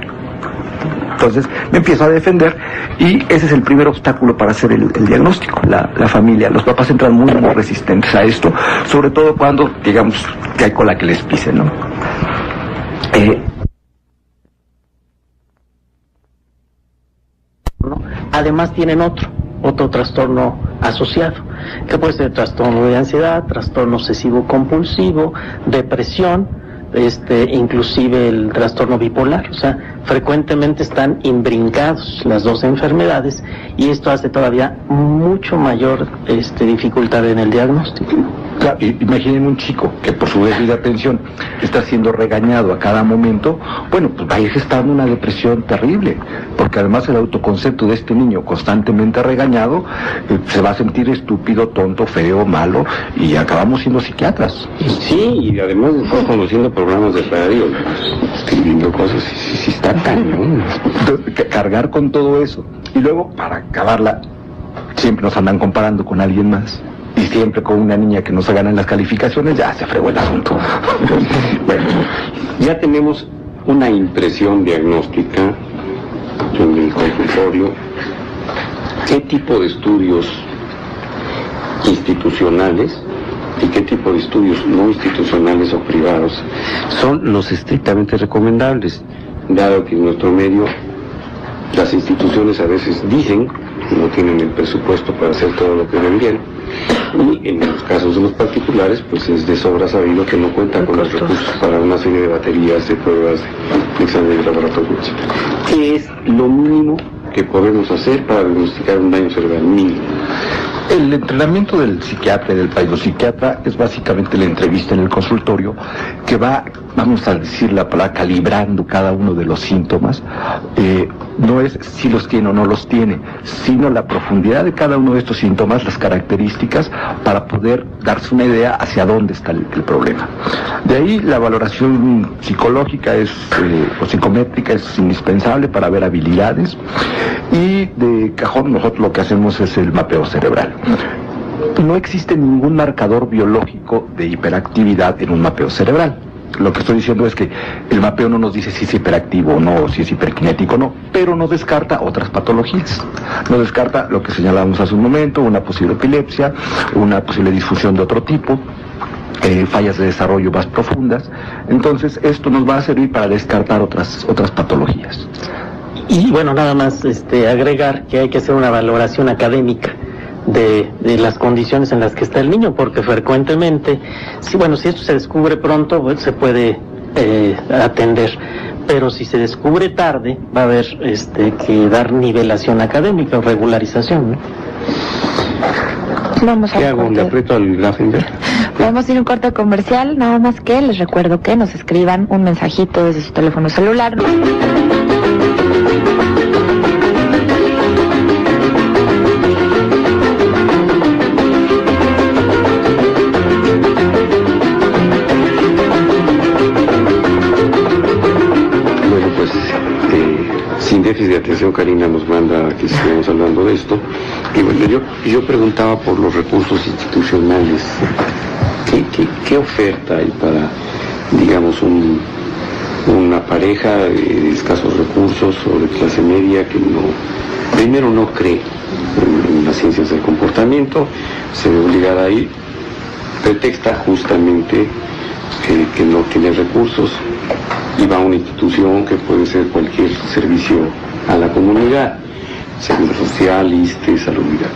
Entonces me empiezo a defender y ese es el primer obstáculo para hacer el diagnóstico, la familia. Los papás entran muy resistentes a esto, sobre todo cuando, digamos, que hay cola que les pise, ¿no? Además tienen otro trastorno asociado, que puede ser trastorno de ansiedad, trastorno obsesivo-compulsivo, depresión, inclusive el trastorno bipolar. O sea, frecuentemente están imbrincados las dos enfermedades y esto hace todavía mucho mayor dificultad en el diagnóstico. Claro, imaginen un chico que por su déficit de atención está siendo regañado a cada momento, bueno, pues va a ir gestando una depresión terrible, porque además el autoconcepto de este niño constantemente regañado se va a sentir estúpido, tonto, feo, malo, y acabamos siendo psiquiatras. Sí, y además después conociendo programas de radio, escribiendo cosas, sí está cañón. Cargar con todo eso, y luego, para acabarla, siempre nos andan comparando con alguien más. Y siempre con una niña que no se gana en las calificaciones, ya se fregó el asunto. Bueno, ya tenemos una impresión diagnóstica en el consultorio. ¿Qué tipo de estudios institucionales y qué tipo de estudios no institucionales o privados son los estrictamente recomendables? Dado que en nuestro medio las instituciones a veces dicen que no tienen el presupuesto para hacer todo lo que deberían, y en los casos de los particulares pues es de sobra sabido que no cuentan con los recursos para una serie de baterías, de pruebas, de exámenes de laboratorio, etc. ¿Qué es lo mínimo que podemos hacer para diagnosticar un daño cerebral mínimo? El entrenamiento del psiquiatra y del pseudopsiquiatra es básicamente la entrevista en el consultorio que va, vamos a decir la palabra, calibrando cada uno de los síntomas. No es si los tiene o no los tiene, sino la profundidad de cada uno de estos síntomas, las características, para poder darse una idea hacia dónde está el problema. De ahí la valoración psicológica o psicométrica es indispensable para ver habilidades, y de cajón nosotros lo que hacemos es el mapeo cerebral. No existe ningún marcador biológico de hiperactividad en un mapeo cerebral. Lo que estoy diciendo es que el mapeo no nos dice si es hiperactivo o no, o si es hiperkinético o no, pero nos descarta otras patologías. Nos descarta lo que señalábamos hace un momento, una posible epilepsia, una posible disfunción de otro tipo, fallas de desarrollo más profundas. Entonces esto nos va a servir para descartar otras patologías. Y bueno, nada más agregar que hay que hacer una valoración académica de las condiciones en las que está el niño, porque frecuentemente, si esto se descubre pronto, pues, se puede atender, pero si se descubre tarde, va a haber que dar nivelación académica o regularización, ¿no? Vamos a ¿Qué hago? ¿Le aprieto al Grafenberg? Vamos a ir a un corte comercial, nada más que les recuerdo que nos escriban un mensajito desde su teléfono celular. Sin déficit de atención, Karina nos manda que sigamos hablando de esto. Y bueno, yo preguntaba por los recursos institucionales. ¿Qué oferta hay para, digamos, una pareja de escasos recursos o de clase media que primero no cree en las ciencias del comportamiento, se ve obligada a ir, pretexta justamente que no tiene recursos y va a una institución que puede ser cualquier servicio a la comunidad, Seguro Social, ISSSTE, Salud Vital?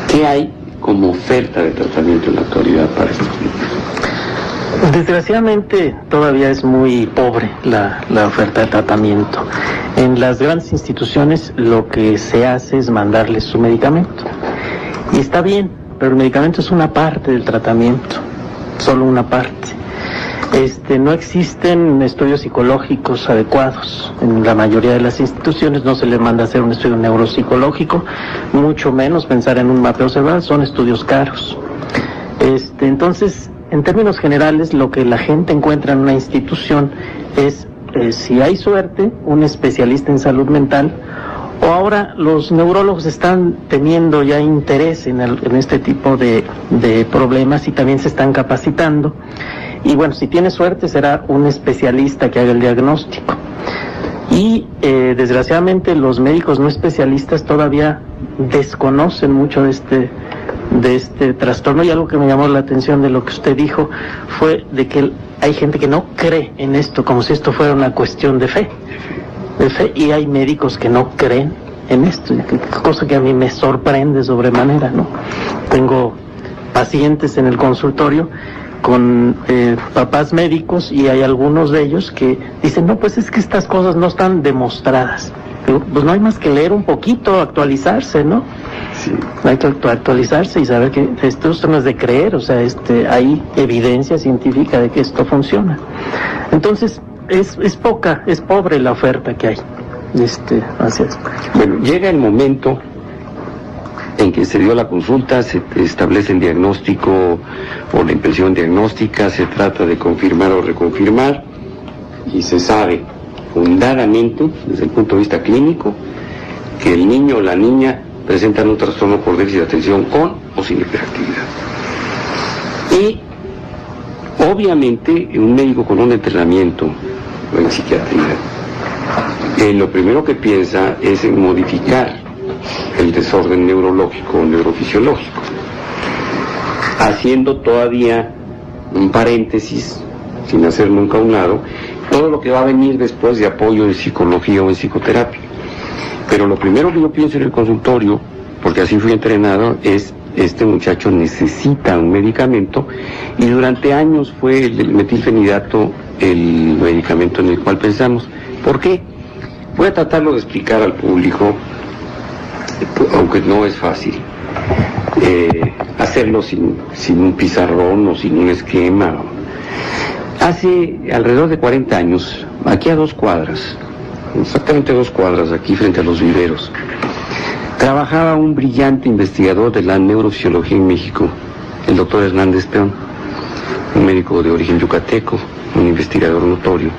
¿Qué hay como oferta de tratamiento en la actualidad para estos niños? Desgraciadamente todavía es muy pobre la oferta de tratamiento. En las grandes instituciones lo que se hace es mandarles su medicamento. Y está bien, pero el medicamento es una parte del tratamiento, solo una parte. No existen estudios psicológicos adecuados. En la mayoría de las instituciones no se les manda a hacer un estudio neuropsicológico, mucho menos pensar en un mapeo cerebral, son estudios caros. Entonces, en términos generales, lo que la gente encuentra en una institución es, si hay suerte, un especialista en salud mental, o ahora los neurólogos están teniendo ya interés en este tipo de problemas y también se están capacitando. Y bueno, si tiene suerte será un especialista que haga el diagnóstico. Y desgraciadamente los médicos no especialistas todavía desconocen mucho de este trastorno, y algo que me llamó la atención de lo que usted dijo fue de que hay gente que no cree en esto, como si esto fuera una cuestión de fe, y hay médicos que no creen en esto, cosa que a mí me sorprende sobremanera, ¿no? Tengo pacientes en el consultorio con papás médicos y hay algunos de ellos que dicen, no, pues es que estas cosas no están demostradas. Pero, pues no hay más que leer un poquito, actualizarse, ¿no? Sí. Hay que actualizarse y saber que esto no es de creer, o sea, hay evidencia científica de que esto funciona. Entonces, es pobre la oferta que hay. Así es. Bueno, llega el momento en que se dio la consulta, se establece el diagnóstico o la impresión diagnóstica, se trata de confirmar o reconfirmar, y se sabe fundadamente, desde el punto de vista clínico, que el niño o la niña presentan un trastorno por déficit de atención con o sin hiperactividad. Y obviamente un médico con un entrenamiento en psiquiatría, lo primero que piensa es en modificar el desorden neurológico o neurofisiológico, haciendo todavía un paréntesis, sin hacer nunca a un lado, todo lo que va a venir después de apoyo en psicología o en psicoterapia. Pero lo primero que yo pienso en el consultorio, porque así fui entrenado, es: este muchacho necesita un medicamento, y durante años fue el metilfenidato el medicamento en el cual pensamos. ¿Por qué? Voy a tratarlo de explicar al público, aunque no es fácil hacerlo sin un pizarrón o sin un esquema. Hace alrededor de 40 años, aquí a 2 cuadras, exactamente 2 cuadras, aquí frente a los viveros, trabajaba un brillante investigador de la neurofisiología en México, el doctor Hernández Peón, un médico de origen yucateco, un investigador notorio,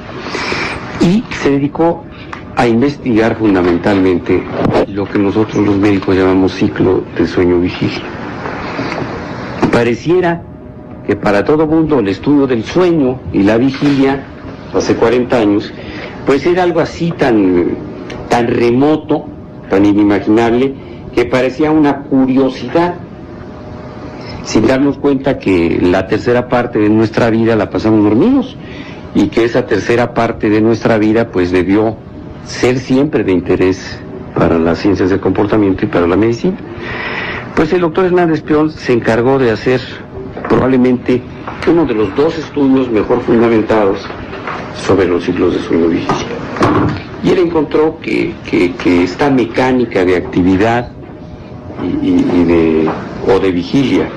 y se dedicó a investigar fundamentalmente lo que nosotros los médicos llamamos ciclo de sueño-vigilia. Pareciera que para todo mundo el estudio del sueño y la vigilia, hace 40 años, pues era algo así tan remoto, tan inimaginable, que parecía una curiosidad, sin darnos cuenta que la tercera parte de nuestra vida la pasamos dormidos, y que esa tercera parte de nuestra vida pues debió ser siempre de interés para las ciencias del comportamiento y para la medicina. Pues el doctor Hernández Peón se encargó de hacer probablemente uno de los 2 estudios mejor fundamentados sobre los ciclos de sueño-vigilia. Y él encontró que esta mecánica de actividad o de vigilia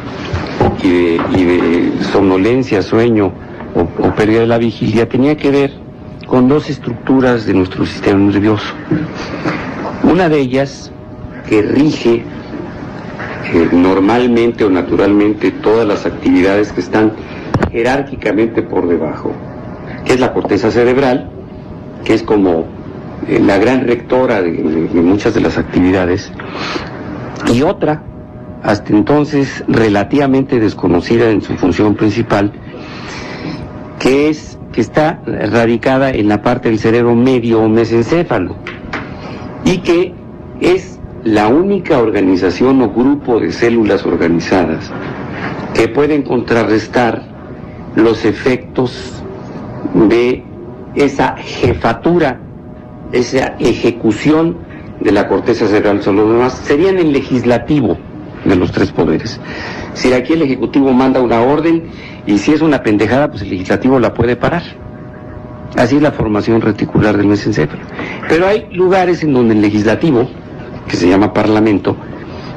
y de somnolencia, sueño o pérdida de la vigilia tenía que ver con 2 estructuras de nuestro sistema nervioso. Una de ellas, que rige normalmente o naturalmente todas las actividades que están jerárquicamente por debajo, que es la corteza cerebral, que es como la gran rectora de muchas de las actividades, y otra, hasta entonces relativamente desconocida en su función principal, que está radicada en la parte del cerebro medio o mesencéfalo, y que es la única organización o grupo de células organizadas que pueden contrarrestar los efectos de esa jefatura, esa ejecución de la corteza cerebral. Son los demás, serían el legislativo de los 3 poderes. Si aquí el ejecutivo manda una orden, y si es una pendejada, pues el legislativo la puede parar. Así es la formación reticular del mesencéfalo. Pero hay lugares en donde el legislativo, que se llama parlamento,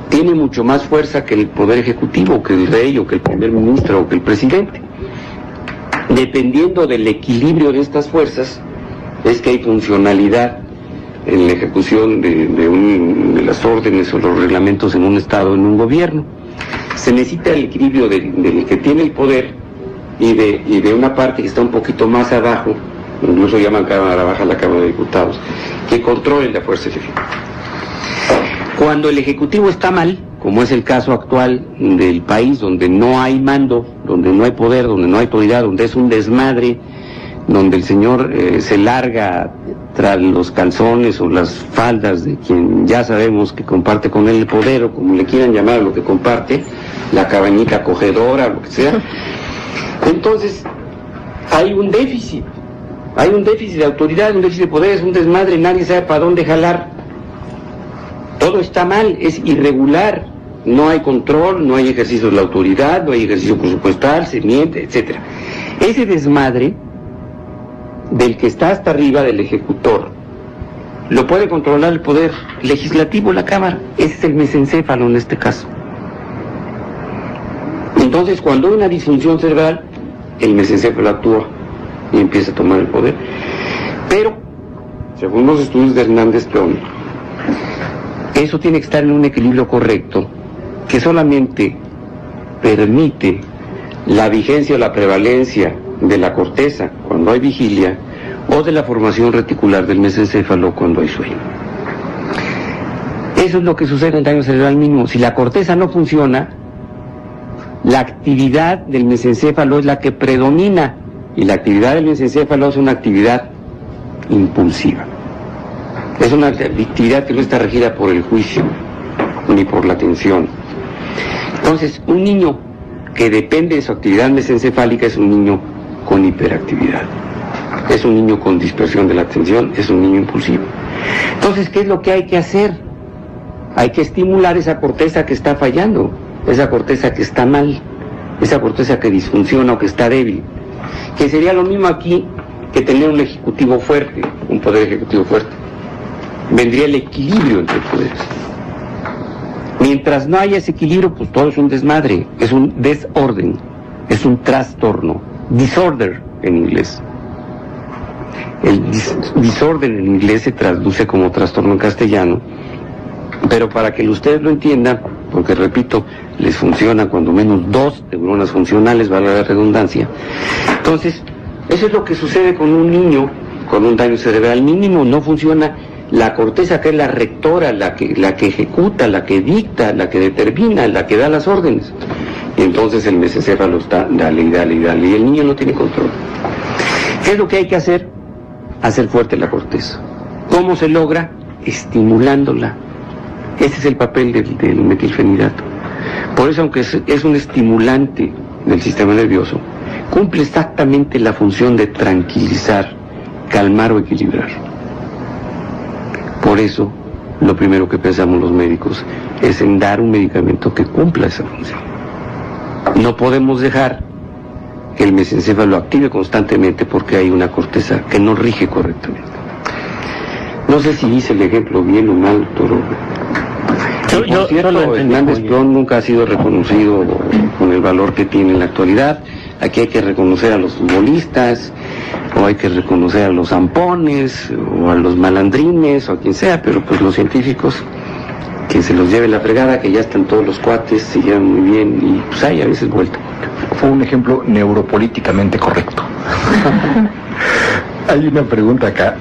tiene mucho más fuerza que el poder ejecutivo, que el rey, o que el primer ministro, o que el presidente. Dependiendo del equilibrio de estas fuerzas, es que hay funcionalidad en la ejecución de las órdenes o los reglamentos en un estado, en un gobierno. se necesita el equilibrio del que tiene el poder y de una parte que está un poquito más abajo, incluso llaman Cámara Baja la Cámara de Diputados, que controle la fuerza ejecutiva. Cuando el Ejecutivo está mal, como es el caso actual del país, donde no hay mando, donde no hay poder, donde no hay autoridad, donde es un desmadre, donde el señor se larga tras los calzones o las faldas de quien ya sabemos que comparte con él el poder, o como le quieran llamar a lo que comparte, la cabañita acogedora, lo que sea. Entonces, hay un déficit de autoridad, un déficit de poder, es un desmadre, nadie sabe para dónde jalar. Todo está mal, es irregular, no hay control, no hay ejercicio de la autoridad, no hay ejercicio presupuestal, se miente, etc. Ese desmadre del que está hasta arriba, del ejecutor, lo puede controlar el poder legislativo, la Cámara. Ese es el mesencéfalo en este caso. Entonces, cuando hay una disfunción cerebral, el mesencéfalo actúa y empieza a tomar el poder. Pero, según los estudios de Hernández Peón, eso tiene que estar en un equilibrio correcto, que solamente permite la vigencia o la prevalencia de la corteza cuando hay vigilia, o de la formación reticular del mesencéfalo cuando hay sueño. Eso es lo que sucede en daño cerebral mínimo. Si la corteza no funciona, la actividad del mesencéfalo es la que predomina, y la actividad del mesencéfalo es una actividad impulsiva. Es una actividad que no está regida por el juicio ni por la atención. Entonces, un niño que depende de su actividad mesencefálica es un niño con hiperactividad. Es un niño con dispersión de la atención, es un niño impulsivo. Entonces, ¿qué es lo que hay que hacer? Hay que estimular esa corteza que está fallando, esa corteza que está mal, esa corteza que disfunciona o que está débil. Que sería lo mismo aquí que tener un ejecutivo fuerte, un poder ejecutivo fuerte. Vendría el equilibrio entre poderes. Mientras no haya ese equilibrio, pues todo es un desmadre, es un desorden, es un trastorno, disorder en inglés. El desorden en inglés se traduce como trastorno en castellano, pero para que ustedes lo entiendan, porque repito, les funciona cuando menos 2 neuronas funcionales, valga la redundancia. Entonces, eso es lo que sucede con un niño con un daño cerebral mínimo. No funciona la corteza, que es la rectora, la que ejecuta, la que dicta, la que determina, la que da las órdenes. Y entonces el mesencéfalo está, dale, y el niño no tiene control. ¿Qué es lo que hay que hacer? Hacer fuerte la corteza. ¿Cómo se logra? Estimulándola. Ese es el papel del metilfenidato. Por eso, aunque es un estimulante del sistema nervioso, cumple exactamente la función de tranquilizar, calmar o equilibrar. Por eso, lo primero que pensamos los médicos es en dar un medicamento que cumpla esa función. No podemos dejar que el mesencéfalo active constantemente porque hay una corteza que no rige correctamente. No sé si hice el ejemplo bien o mal, doctor. Por cierto, Hernández Peón nunca ha sido reconocido con el valor que tiene en la actualidad. Aquí hay que reconocer a los futbolistas, o hay que reconocer a los zampones, o a los malandrines, o a quien sea, pero pues los científicos, que se los lleve la fregada, que ya están todos los cuates, se llevan muy bien, y pues hay a veces vuelta. Fue un ejemplo neuropolíticamente correcto. Hay una pregunta acá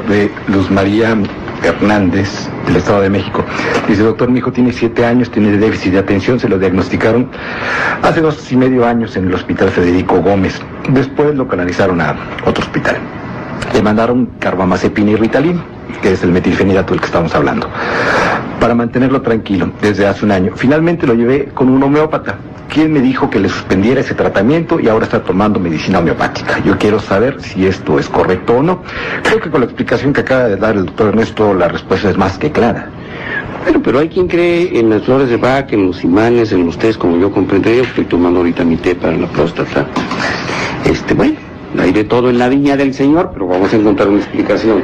de Luz María Hernández, del Estado de México. Dice: doctor, mi hijo tiene 7 años, tiene déficit de atención, se lo diagnosticaron hace 2,5 años en el Hospital Federico Gómez. Después lo canalizaron a otro hospital. Le mandaron carbamazepina y Ritalin, que es el metilfenidato del que estamos hablando, para mantenerlo tranquilo desde hace 1 año. Finalmente lo llevé con un homeópata, quien me dijo que le suspendiera ese tratamiento y ahora está tomando medicina homeopática. Yo quiero saber si esto es correcto o no. Creo que con la explicación que acaba de dar el doctor Ernesto, la respuesta es más que clara. Bueno, pero hay quien cree en las flores de Bach, en los imanes, en los tés, como yo comprendo. Yo estoy tomando ahorita mi té para la próstata. Bueno, hay de todo en la viña del Señor, pero vamos a encontrar una explicación.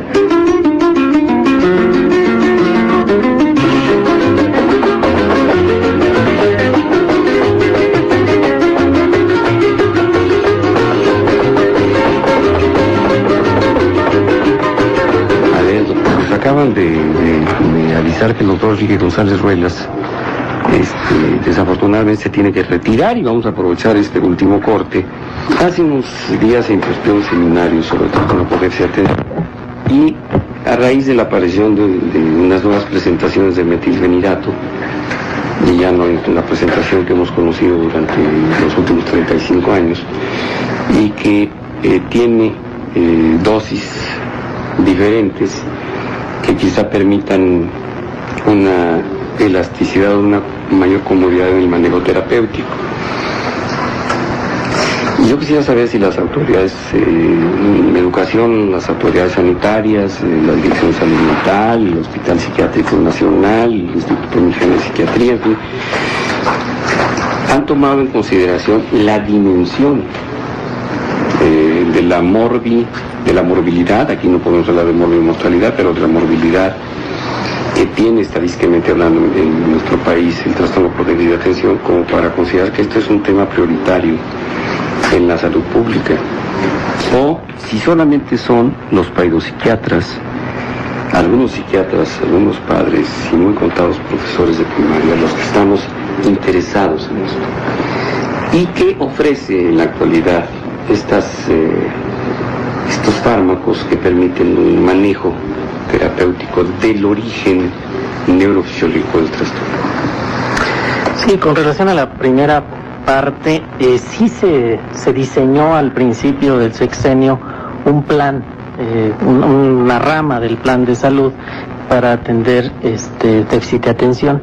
Acaban de avisar que el doctor Enrique González Ruelas desafortunadamente se tiene que retirar, y vamos a aprovechar este último corte. Hace unos días se impartió un seminario sobre toxinopodencia y a raíz de la aparición de unas nuevas presentaciones de metilfenidato, y ya no es una presentación que hemos conocido durante los últimos 35 años, y que tiene dosis diferentes que quizá permitan una elasticidad, una mayor comodidad en el manejo terapéutico. Y yo quisiera saber si las autoridades de educación, las autoridades sanitarias, la Dirección de Salud Mental, el Hospital Psiquiátrico Nacional, el Instituto Mexicano de Psiquiatría, en fin, han tomado en consideración la dimensión de la morbilidad. Aquí no podemos hablar de morbimortalidad, pero de la morbilidad que tiene estadísticamente hablando en nuestro país el trastorno por déficit de atención, como para considerar que esto es un tema prioritario en la salud pública. O si solamente son los pseudopsiquiatras, algunos psiquiatras, algunos padres y muy contados profesores de primaria los que estamos interesados en esto. ¿Y qué ofrece en la actualidad estos fármacos que permiten un manejo terapéutico del origen neurofisiológico del trastorno? Sí, con relación a la primera parte, sí se diseñó al principio del sexenio un plan, una rama del plan de salud para atender déficit de atención.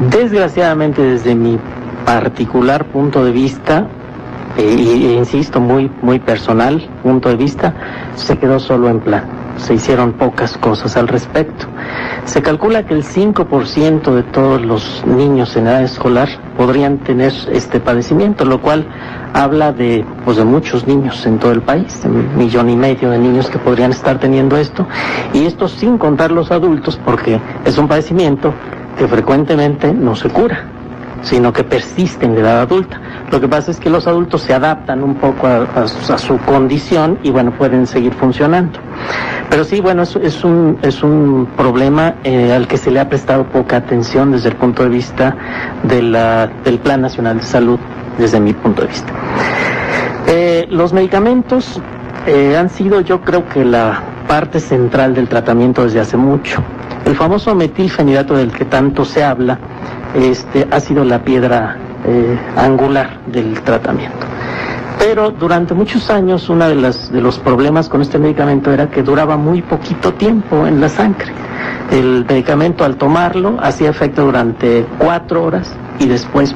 Desgraciadamente, desde mi particular punto de vista, e insisto, muy personal punto de vista, se quedó solo en plan. Se hicieron pocas cosas al respecto. Se calcula que el 5% de todos los niños en edad escolar podrían tener este padecimiento, lo cual habla de muchos niños en todo el país, 1,5 millones de niños que podrían estar teniendo esto, y esto sin contar los adultos, porque es un padecimiento que frecuentemente no se cura, sino que persiste en la edad adulta. Lo que pasa es que los adultos se adaptan un poco a su condición y pueden seguir funcionando. Pero sí, es un problema al que se le ha prestado poca atención desde el punto de vista del Plan Nacional de Salud, desde mi punto de vista. Los medicamentos han sido, yo creo que la parte central del tratamiento desde hace mucho. El famoso metilfenidato del que tanto se habla ha sido la piedra angular del tratamiento. Pero durante muchos años uno de los problemas con este medicamento era que duraba muy poquito tiempo en la sangre. El medicamento, al tomarlo, hacía efecto durante 4 horas y después,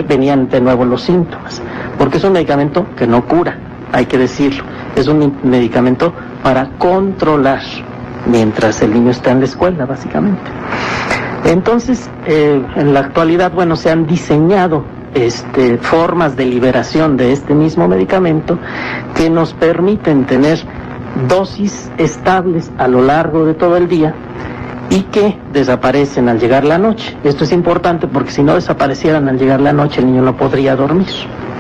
venían de nuevo los síntomas. Porque es un medicamento que no cura, hay que decirlo. Es un medicamento para controlar mientras el niño está en la escuela, básicamente. Entonces, en la actualidad, se han diseñado formas de liberación de este mismo medicamento que nos permiten tener dosis estables a lo largo de todo el día y que desaparecen al llegar la noche. Esto es importante porque si no desaparecieran al llegar la noche, el niño no podría dormir,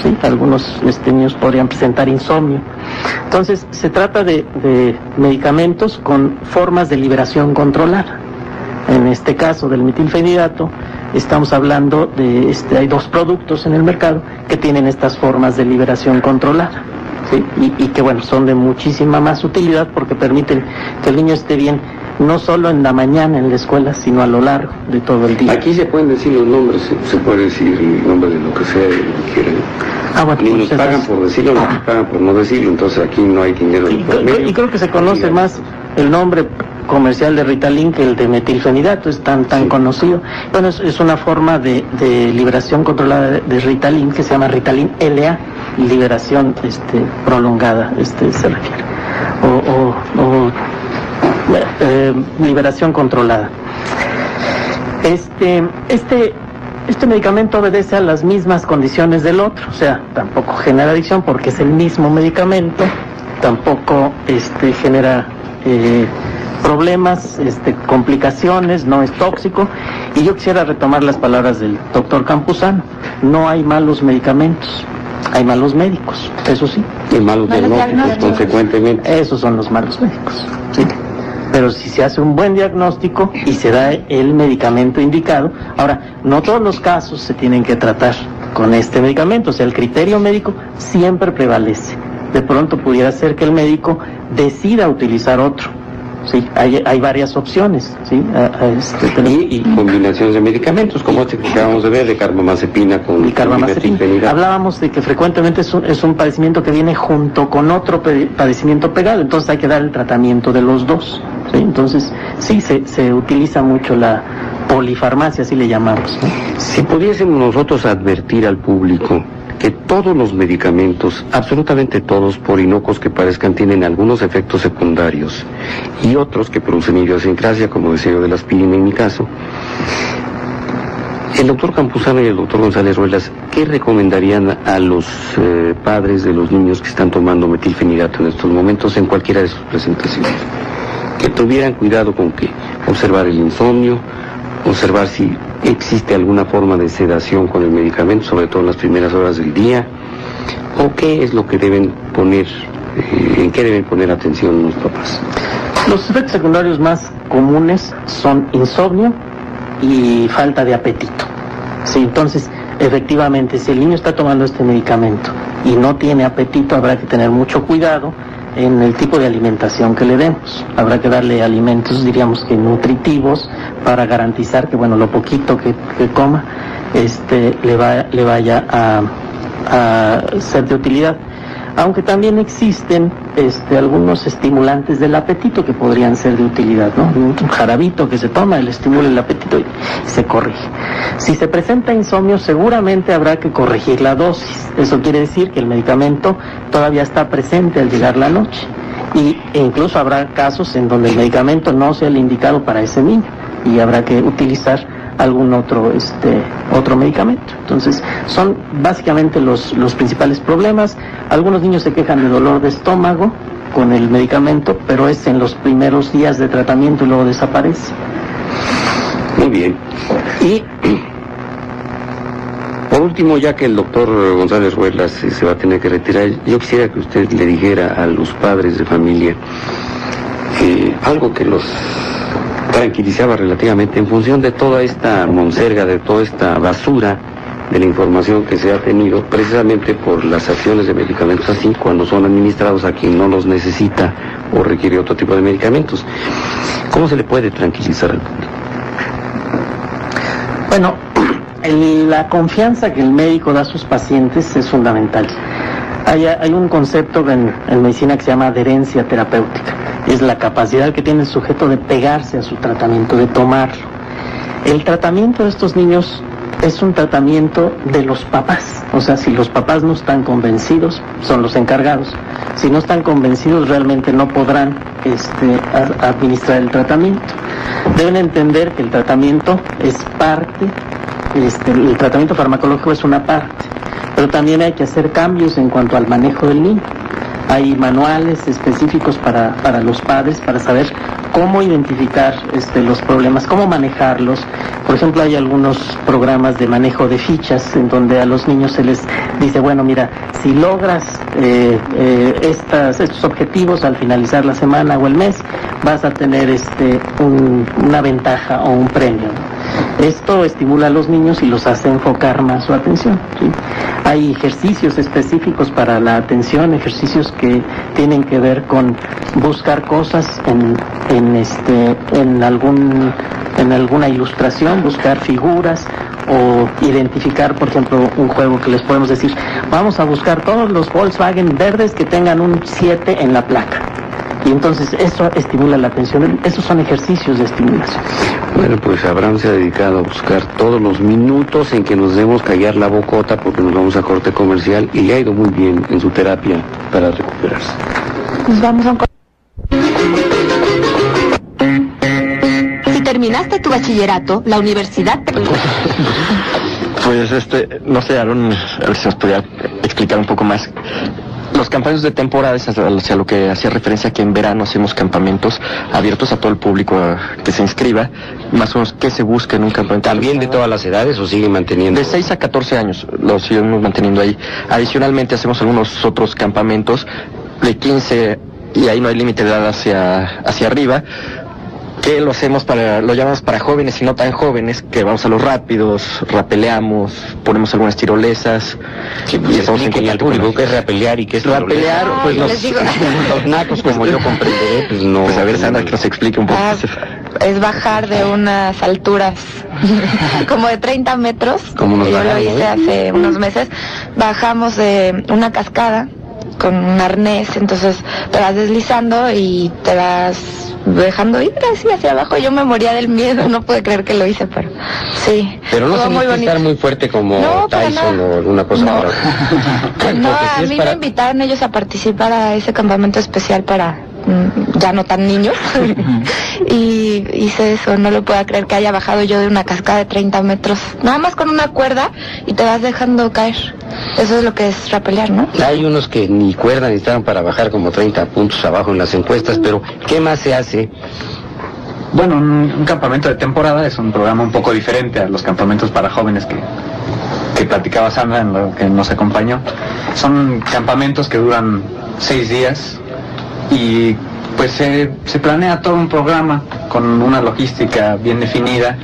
¿sí? Algunos niños podrían presentar insomnio. Entonces, se trata de medicamentos con formas de liberación controlada. En este caso del metilfenidato, estamos hablando de hay 2 productos en el mercado que tienen estas formas de liberación controlada, ¿sí? Y que son de muchísima más utilidad porque permiten que el niño esté bien no solo en la mañana en la escuela, sino a lo largo de todo el día. Aquí se pueden decir los nombres, se puede decir el nombre de lo que sea, de lo que quieran. Ni nos pagan por decirlo, ni nos pagan por no decirlo, entonces aquí no hay dinero. Y creo que se conoce más el nombre comercial de Ritalin que el de metilfenidato, es tan conocido. Es una forma de liberación controlada de Ritalin que se llama Ritalin LA, liberación prolongada, se refiere, liberación controlada. Este medicamento obedece a las mismas condiciones del otro, o sea, tampoco genera adicción porque es el mismo medicamento, tampoco genera problemas, complicaciones, no es tóxico. Y yo quisiera retomar las palabras del doctor Campuzano: no hay malos medicamentos, hay malos médicos, eso sí. Y malos diagnósticos, consecuentemente. Esos son los malos médicos, sí. pero si se hace un buen diagnóstico y se da el medicamento indicado. Ahora, no todos los casos se tienen que tratar con este medicamento, o sea, el criterio médico siempre prevalece. De pronto pudiera ser que el médico decida utilizar otro. Sí, hay varias opciones, ¿sí? Y combinaciones de medicamentos, como este que acabamos de ver, de carbamazepina con metilfenidato. Hablábamos de que frecuentemente es un padecimiento que viene junto con otro padecimiento pegado, entonces hay que dar el tratamiento de los dos, ¿sí? Entonces, sí, se utiliza mucho la polifarmacia, así le llamamos, ¿no? Si pudiésemos nosotros advertir al público que todos los medicamentos, absolutamente todos, por inocuos que parezcan, tienen algunos efectos secundarios y otros que producen idiosincrasia, como decía yo de la aspirina en mi caso, el doctor Campuzano y el doctor González Ruelas, ¿qué recomendarían a los padres de los niños que están tomando metilfenidato en estos momentos en cualquiera de sus presentaciones? Que tuvieran cuidado con que observar el insomnio, observar si existe alguna forma de sedación con el medicamento, sobre todo en las primeras horas del día, o qué es lo que deben poner, en qué deben poner atención los papás. Los efectos secundarios más comunes son insomnio y falta de apetito. Sí, entonces, efectivamente, si el niño está tomando este medicamento y no tiene apetito, habrá que tener mucho cuidado en el tipo de alimentación que le demos. Habrá que darle alimentos, diríamos que nutritivos, para garantizar que, bueno, lo poquito que coma le vaya a ser de utilidad. Aunque también existen algunos estimulantes del apetito que podrían ser de utilidad, ¿no? Un jarabito que se toma, le estimula el apetito y se corrige. Si se presenta insomnio, seguramente habrá que corregir la dosis. Eso quiere decir que el medicamento todavía está presente al llegar la noche. E incluso habrá casos en donde el medicamento no sea el indicado para ese niño y habrá que utilizar algún otro medicamento. Entonces, son básicamente los principales problemas. Algunos niños se quejan de dolor de estómago con el medicamento, pero es en los primeros días de tratamiento y luego desaparece. Muy bien. Y por último, ya que el doctor González Ruelas se va a tener que retirar, yo quisiera que usted le dijera a los padres de familia algo que los tranquilizaba relativamente en función de toda esta monserga, de toda esta basura de la información que se ha tenido precisamente por las acciones de medicamentos así cuando son administrados a quien no los necesita o requiere otro tipo de medicamentos. ¿Cómo se le puede tranquilizar al público? Bueno, la confianza que el médico da a sus pacientes es fundamental. Hay un concepto en medicina que se llama adherencia terapéutica. Es la capacidad que tiene el sujeto de pegarse a su tratamiento, de tomarlo. El tratamiento de estos niños es un tratamiento de los papás. O sea, si los papás no están convencidos, son los encargados. Si no están convencidos, realmente no podrán administrar el tratamiento. Deben entender que el tratamiento es parte, el tratamiento farmacológico es una parte, pero también hay que hacer cambios en cuanto al manejo del niño. Hay manuales específicos para los padres para saber cómo identificar los problemas, cómo manejarlos. Por ejemplo, hay algunos programas de manejo de fichas en donde a los niños se les dice, bueno, mira, si logras estos objetivos al finalizar la semana o el mes, vas a tener una ventaja o un premio. Esto estimula a los niños y los hace enfocar más su atención, ¿sí? Hay ejercicios específicos para la atención, ejercicios que tienen que ver con buscar cosas en alguna ilustración, buscar figuras o identificar, por ejemplo, un juego que les podemos decir, vamos a buscar todos los Volkswagen verdes que tengan un 7 en la placa. Y entonces eso estimula la atención. Esos son ejercicios de estimulación. Bueno, pues Abraham se ha dedicado a buscar todos los minutos en que nos debemos callar la bocota porque nos vamos a corte comercial y le ha ido muy bien en su terapia para recuperarse. Nos vamos a un Si terminaste tu bachillerato, la universidad te... Pues no sé, Aaron, a ver si nos podría explicar un poco más. Los campamentos de temporada, hacia lo que hacía referencia, que en verano hacemos campamentos abiertos a todo el público que se inscriba, más o menos, ¿qué se busca en un campamento? ¿También de todas las edades o siguen manteniendo? De 6 a 14 años lo seguimos manteniendo ahí. Adicionalmente hacemos algunos otros campamentos de 15, y ahí no hay límite de edad hacia arriba, que lo llamamos para jóvenes y no tan jóvenes, que vamos a los rápidos, rapeleamos, ponemos algunas tirolesas, y estamos en contacto público. ¿Qué es rapelear y qué es rapelear? Pues les digo. Los nacos, como yo comprenderé, pues no. Pues a ver, Sandra, que nos explique un poco. Es bajar de unas alturas como de 30 metros. Como nos yo lo bajamos, hice hace unos meses. Bajamos de una cascada con un arnés, entonces te vas deslizando y te vas dejando ir así hacia abajo. Yo me moría del miedo, no pude creer que lo hice, pero sí. Pero no se necesita estar muy fuerte como No, Tyson o alguna cosa. No. No, Porque a si es mí para- me invitaron ellos a participar a ese campamento especial para ya no tan niños. Y hice eso, no lo puedo creer que haya bajado yo de una cascada de 30 metros, nada más con una cuerda y te vas dejando caer. Eso es lo que es rapelear, ¿no? Hay unos que ni cuerda necesitan para bajar como 30 puntos abajo en las encuestas, pero ¿qué más se hace? Bueno, un campamento de temporada es un programa un poco diferente a los campamentos para jóvenes que platicaba Sandra en lo que nos acompañó. Son campamentos que duran 6 días y pues se planea todo un programa con una logística bien definida,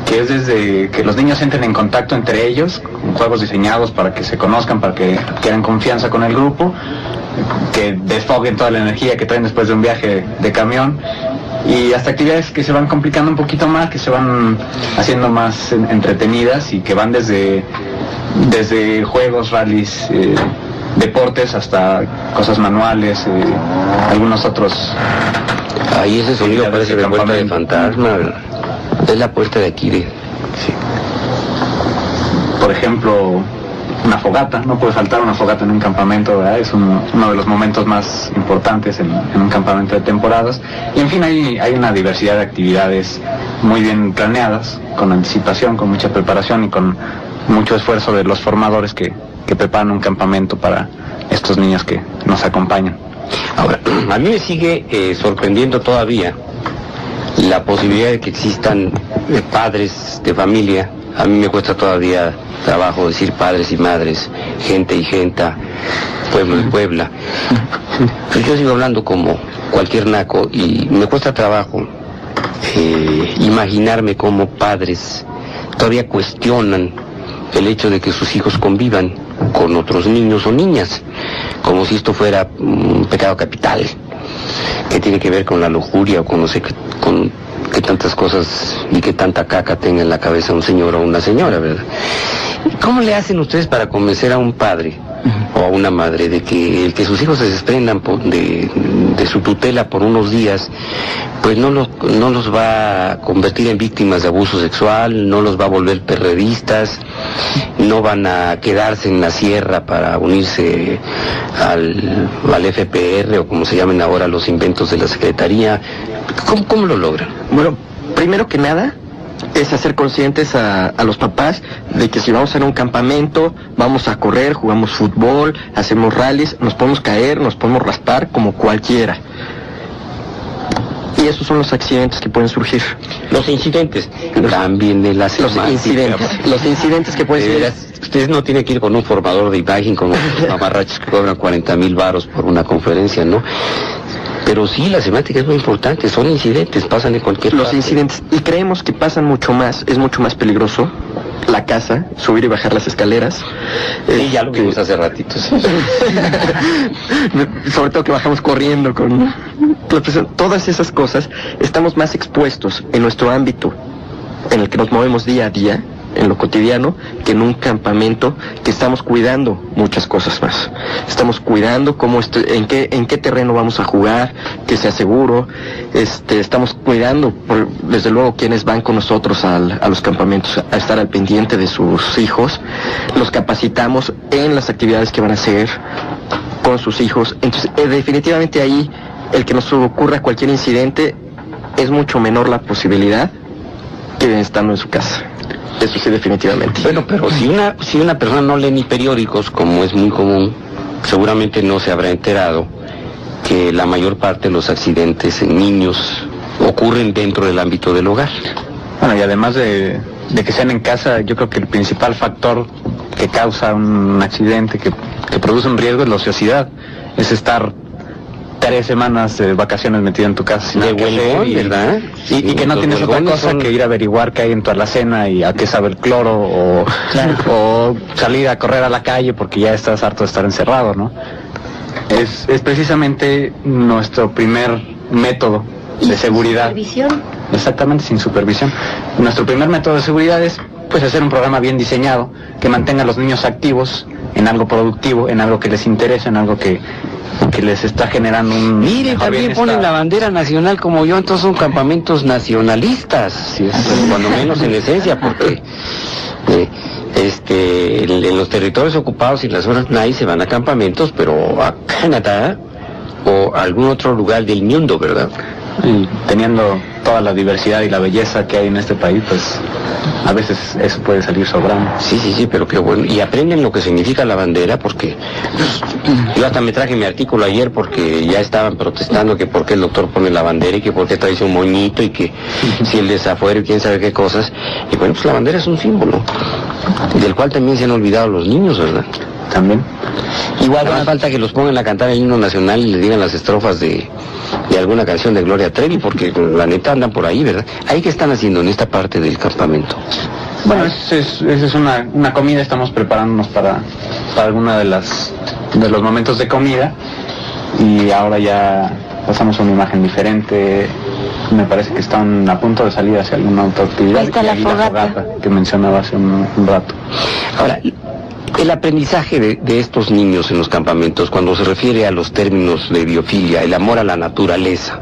que es desde que los niños entren en contacto entre ellos, con juegos diseñados para que se conozcan, para que adquieran confianza con el grupo, que desfoguen toda la energía que traen después de un viaje de camión, y hasta actividades que se van complicando un poquito más, que se van haciendo más entretenidas y que van desde juegos, rallies, deportes, hasta cosas manuales, algunos otros. Ahí ese sonido actividades parece de puerta de campamento. fantasma, ¿verdad? Es la puerta de aquí, sí. Por ejemplo, una fogata, no puede faltar una fogata en un campamento, ¿verdad? Es uno de los momentos más importantes en un campamento de temporadas. Y en fin, hay una diversidad de actividades muy bien planeadas, con anticipación, con mucha preparación y con mucho esfuerzo de los formadores que preparan un campamento para estos niños que nos acompañan. Ahora, a mí me sigue sorprendiendo todavía la posibilidad de que existan padres de familia. A mí me cuesta todavía trabajo decir padres y madres, gente y genta, pueblo y puebla. Pero yo sigo hablando como cualquier naco y me cuesta trabajo imaginarme cómo padres todavía cuestionan el hecho de que sus hijos convivan con otros niños o niñas, como si esto fuera un pecado capital, que tiene que ver con la lujuria o con no sé con que tantas cosas y que tanta caca tenga en la cabeza un señor o una señora, ¿verdad? ¿Cómo le hacen ustedes para convencer a un padre o a una madre de que el que sus hijos se desprendan de su tutela por unos días, pues no los va a convertir en víctimas de abuso sexual, no los va a volver perredistas, no van a quedarse en la sierra para unirse al FPR o como se llamen ahora los inventos de la Secretaría? ¿Cómo lo logran? Bueno, primero que nada es hacer conscientes a los papás de que si vamos a un campamento, vamos a correr, jugamos fútbol, hacemos rallies, nos podemos caer, nos podemos raspar como cualquiera. Y esos son los accidentes que pueden surgir. Los incidentes también de la semántica. Los incidentes que pueden De surgir. veras, ustedes no tienen que ir con un formador de imagen como los mamarrachos que cobran 40,000 varos por una conferencia, ¿no? Pero sí, la semántica es muy importante, son incidentes, pasan en cualquier Los parte. incidentes, y creemos que pasan mucho más, es mucho más peligroso la casa, subir y bajar las escaleras. Sí, ya lo vimos hace ratitos. Sobre todo que bajamos corriendo con la presión. Todas esas cosas, estamos más expuestos en nuestro ámbito en el que nos movemos día a día, en lo cotidiano, que en un campamento que estamos cuidando muchas cosas más. Estamos cuidando en qué terreno vamos a jugar, que sea seguro. Estamos cuidando, desde luego, quienes van con nosotros a los campamentos, a estar al pendiente de sus hijos. Los capacitamos en las actividades que van a hacer con sus hijos. Entonces, definitivamente ahí, el que nos ocurra cualquier incidente, es mucho menor la posibilidad que estando en su casa. Eso sí, definitivamente. Bueno, pero si una persona no lee ni periódicos, como es muy común, seguramente no se habrá enterado que la mayor parte de los accidentes en niños ocurren dentro del ámbito del hogar. Bueno, y además de que sean en casa, yo creo que el principal factor que causa un accidente, que produce un riesgo, es la ociosidad. Es estar 3 semanas de vacaciones metido en tu casa sin de nada que hacer, huelgón, ¿verdad? y que no tienes otra cosa que ir a averiguar qué hay en tu alacena y a qué sabe el cloro o salir a correr a la calle porque ya estás harto de estar encerrado, ¿no? Es precisamente nuestro primer método de seguridad. Sin supervisión. Exactamente, sin supervisión. Nuestro primer método de seguridad es pues hacer un programa bien diseñado que mantenga a los niños activos en algo productivo, en algo que les interesa, en algo que les está generando un... Miren, también ponen la bandera nacional como yo, entonces son campamentos nacionalistas, Sí, cuando menos en esencia, porque en los territorios ocupados y las zonas nadie se van a campamentos, pero a Canadá o a algún otro lugar del mundo, ¿verdad? Y teniendo toda la diversidad y la belleza que hay en este país, pues a veces eso puede salir sobrando. Sí, pero qué bueno. Y aprenden lo que significa la bandera, porque yo hasta me traje mi artículo ayer porque ya estaban protestando que por qué el doctor pone la bandera y que por qué trae un moñito y que si el desafuero y quién sabe qué cosas. Y bueno, pues la bandera es un símbolo, del cual también se han olvidado los niños, ¿verdad? También. Igual no hace falta que los pongan a cantar el himno nacional y les digan las estrofas de alguna canción de Gloria Trevi, porque la neta andan por ahí, ¿verdad? ¿Ahí qué están haciendo en esta parte del campamento? Bueno, esa es una comida, estamos preparándonos para alguna de los momentos de comida y ahora ya pasamos a una imagen diferente. Me parece que están a punto de salir hacia alguna otra actividad. Ahí está la fogata que mencionaba hace un rato. Ahora, el aprendizaje de estos niños en los campamentos, cuando se refiere a los términos de biofilia, el amor a la naturaleza,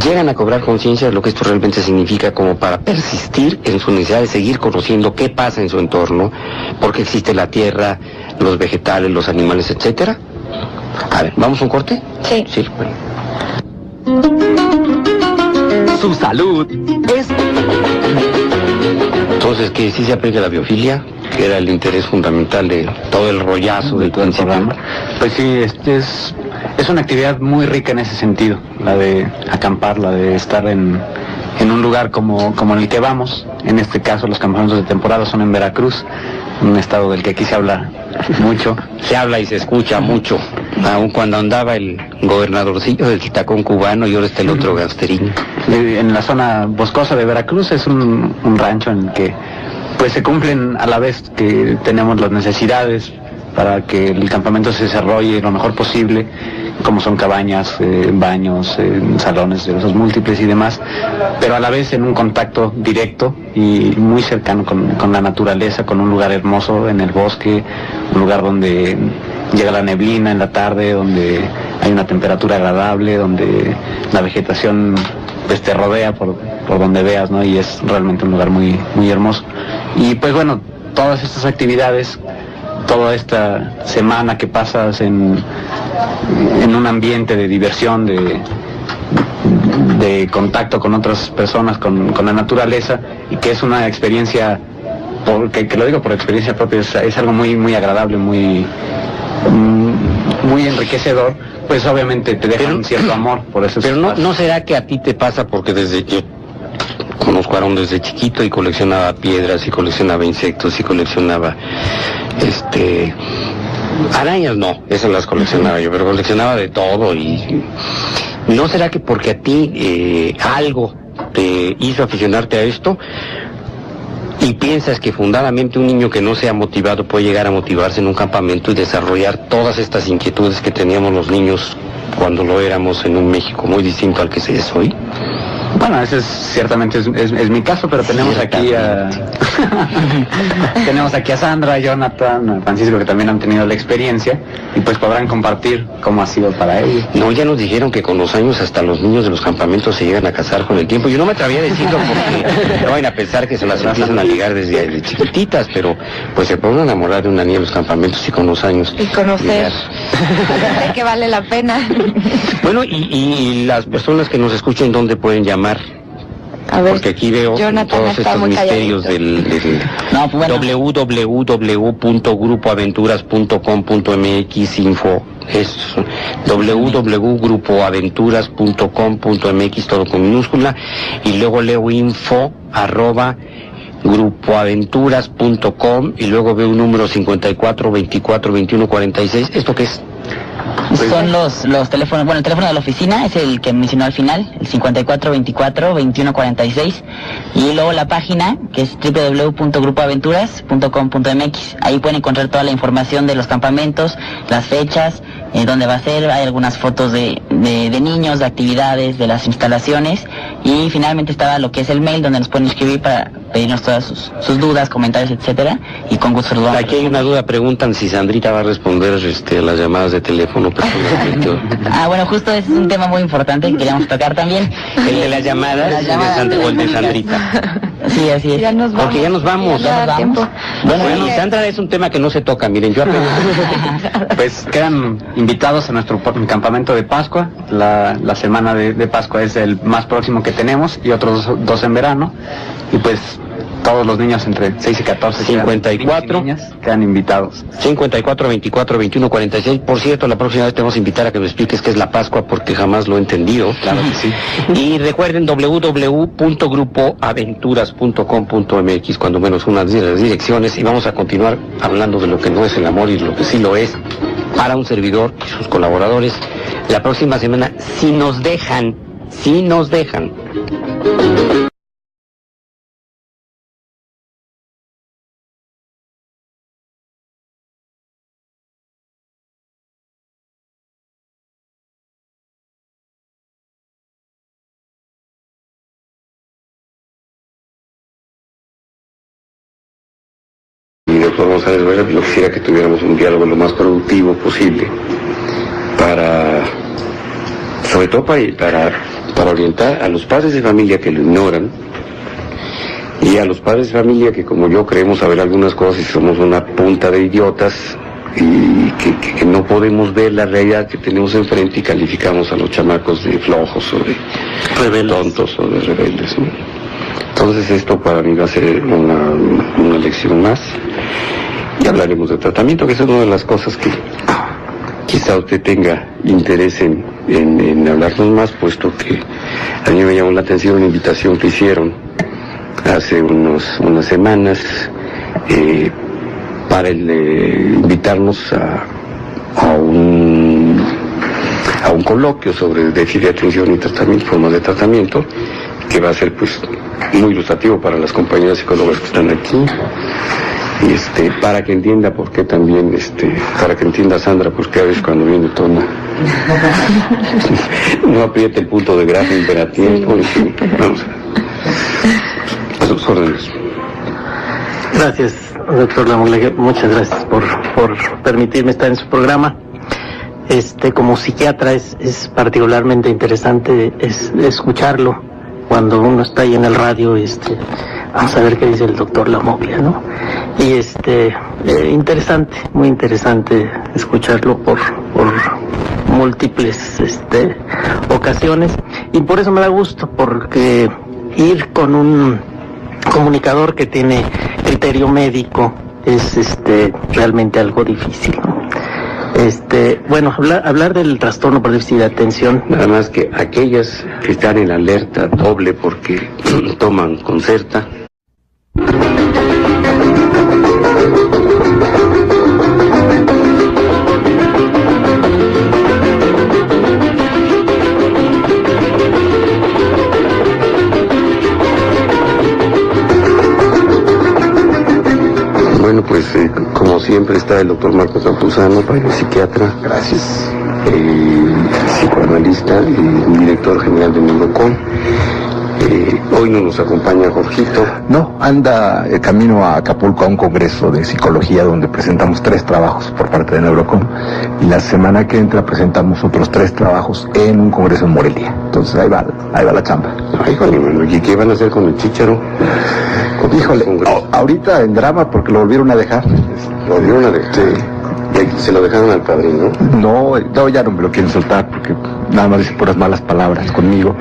¿llegan a cobrar conciencia de lo que esto realmente significa como para persistir en su necesidad de seguir conociendo qué pasa en su entorno, por qué existe la tierra, los vegetales, los animales, etcétera? A ver, ¿vamos a un corte? Sí. Sí, bueno. Su salud es... Entonces, ¿que sí se aplica la biofilia? Que era el interés fundamental de todo el rollazo del programa. Pues sí, es una actividad muy rica en ese sentido, la de acampar, la de estar en un lugar como en el que vamos. En este caso los campamentos de temporada son en Veracruz, un estado del que aquí se habla mucho. Se habla y se escucha mucho, aun cuando andaba el gobernadorcillo del Quitacón cubano y ahora está el otro gangsterín. En la zona boscosa de Veracruz es un rancho en el que pues se cumplen a la vez que tenemos las necesidades para que el campamento se desarrolle lo mejor posible, como son cabañas, baños, salones de usos múltiples y demás, pero a la vez en un contacto directo y muy cercano con la naturaleza, con un lugar hermoso en el bosque, un lugar donde llega la neblina en la tarde, donde hay una temperatura agradable, donde la vegetación pues te rodea por donde veas, ¿no? Y es realmente un lugar muy, muy hermoso. Y pues bueno, todas estas actividades, toda esta semana que pasas en un ambiente de diversión, de contacto con otras personas, con la naturaleza, y que es una experiencia, que lo digo por experiencia propia, es algo muy, muy agradable, muy enriquecedor, pues obviamente te deja un cierto amor por eso. Pero no será que a ti te pasa, porque desde yo conozco a Aarón desde chiquito y coleccionaba piedras y coleccionaba insectos y coleccionaba arañas, no, esas las coleccionaba yo, pero coleccionaba de todo. Y ¿no será que porque a ti algo te hizo aficionarte a esto y piensas que fundadamente un niño que no sea motivado puede llegar a motivarse en un campamento y desarrollar todas estas inquietudes que teníamos los niños cuando lo éramos en un México muy distinto al que se es hoy? Bueno, ese ciertamente es mi caso, pero tenemos aquí a Sandra, Jonathan, a Francisco, que también han tenido la experiencia y pues podrán compartir cómo ha sido para ellos. No, ya nos dijeron que con los años hasta los niños de los campamentos se llegan a casar con el tiempo. Yo no me atreví a decirlo porque no vayan a pensar que se las empiezan a ligar desde chiquititas, pero pues se pueden enamorar de una niña en los campamentos y con los años. Y conocer. Sé que vale la pena. Bueno, y las personas que nos escuchen, ¿dónde pueden llamar? A ver, porque aquí veo Jonathan todos estos misterios del www.grupoaventuras.com.mx info, es www.grupoaventuras.com.mx, todo con minúscula, y luego leo info@grupoaventuras.com y luego veo un número 54 24 21 46. ¿Esto qué es? Son los teléfonos, bueno, el teléfono de la oficina es el que mencionó al final, el 5424-2146, y luego la página, que es www.grupoaventuras.com.mx. Ahí pueden encontrar toda la información de los campamentos, las fechas, dónde va a ser, hay algunas fotos de niños, de actividades, de las instalaciones, y finalmente estaba lo que es el mail, donde nos pueden escribir para pedirnos todas sus dudas, comentarios, etcétera, y con gusto los vamos. Aquí hay una duda, preguntan si Sandrita va a responder a las llamadas de teléfono personalmente. Bueno, justo es un tema muy importante que queríamos tocar también. El de las llamadas, o el de Sandrita. Sí, así es. Ya nos vamos. Porque ya nos vamos. Bueno, Sandra, es un tema que no se toca, miren, yo apenas... Pues quedan invitados a nuestro campamento de Pascua. La semana de Pascua es el más próximo que tenemos, y otros dos en verano. Y pues todos los niños entre 6 y 14 54 quedan invitados. 54 24 21 46. Por cierto, la próxima vez te vamos a invitar a que me expliques qué es la Pascua, porque jamás lo he entendido. Claro que sí. Y recuerden www.grupoaventuras.com.mx, cuando menos unas de las direcciones, y vamos a continuar hablando de lo que no es el amor y lo que sí lo es para un servidor y sus colaboradores la próxima semana, si nos dejan. Y doctor González Vera, yo quisiera que tuviéramos un diálogo lo más productivo posible sobre todo para orientar a los padres de familia que lo ignoran, y a los padres de familia que, como yo, creemos saber algunas cosas y somos una punta de idiotas y que no podemos ver la realidad que tenemos enfrente y calificamos a los chamacos de flojos o de tontos o de rebeldes, ¿no? Entonces esto para mí va a ser una lección más, y hablaremos de tratamiento, que es una de las cosas que quizá usted tenga interés en hablarnos más, puesto que a mí me llamó la atención una invitación que hicieron hace unas semanas para invitarnos a un coloquio sobre déficit de atención y tratamiento, formas de tratamiento, que va a ser pues muy ilustrativo para las compañeras psicólogas que están aquí, y para que entienda por qué también, para que entienda Sandra por qué a veces cuando viene toma no apriete el punto de grafo imperativo. Vamos a sus órdenes. Gracias, doctor Lamugle, muchas gracias por permitirme estar en su programa. Como psiquiatra es particularmente interesante escucharlo cuando uno está ahí en el radio. Vamos a ver qué dice el doctor Lamugle, ¿no? Y interesante, muy interesante escucharlo por múltiples ocasiones, y por eso me da gusto, porque ir con un comunicador que tiene criterio médico es realmente algo difícil, ¿no? Bueno, hablar del trastorno por déficit de atención. Nada más que aquellas que están en alerta doble porque toman Concerta. Bueno, pues como siempre está el doctor Marcos Campuzano, psiquiatra. Gracias. Psicoanalista y director general de Neurocom. Hoy no nos acompaña Jorgito. No, anda camino a Acapulco a un congreso de psicología donde presentamos 3 trabajos por parte de Neurocom, y la semana que entra presentamos otros 3 trabajos en un congreso en Morelia. Entonces ahí va la chamba. Ay, híjole, mano, ¿y qué van a hacer con el Chícharo? Híjole, ahorita en drama porque lo volvieron a dejar. ¿Lo volvieron a dejar? Sí. ¿Se lo dejaron al padrino? No, ya no me lo quieren soltar porque nada más dice puras malas palabras conmigo.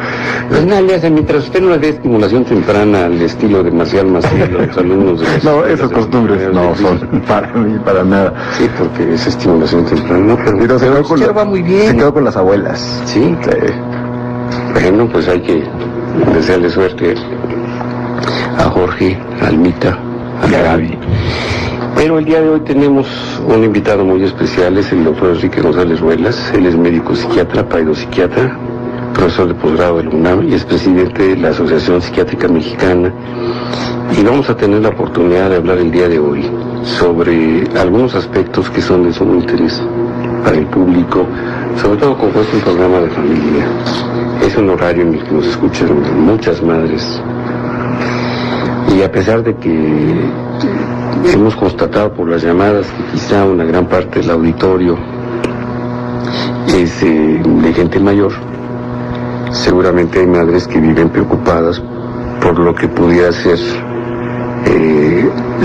Pues nada, le hace, mientras usted no le dé estimulación temprana al estilo de Marcial Maciel a los alumnos de las... No, esas costumbres no son para mí, para nada. Sí, porque es estimulación temprana, no, pero se va muy bien. Se quedó con las abuelas. Sí. Bueno, pues hay que desearle suerte a Jorge, a Almita, a Gaby. Pero el día de hoy tenemos un invitado muy especial, es el doctor Enrique González Ruelas. Él es médico psiquiatra, psiquiatra, profesor de posgrado de la UNAM y es presidente de la Asociación Psiquiátrica Mexicana. Y vamos a tener la oportunidad de hablar el día de hoy sobre algunos aspectos que son de sumo interés para el público, sobre todo como es un programa de familia. Es un horario en el que nos escuchan muchas madres. Y a pesar de que hemos constatado por las llamadas que quizá una gran parte del auditorio es de gente mayor, seguramente hay madres que viven preocupadas por lo que pudiera ser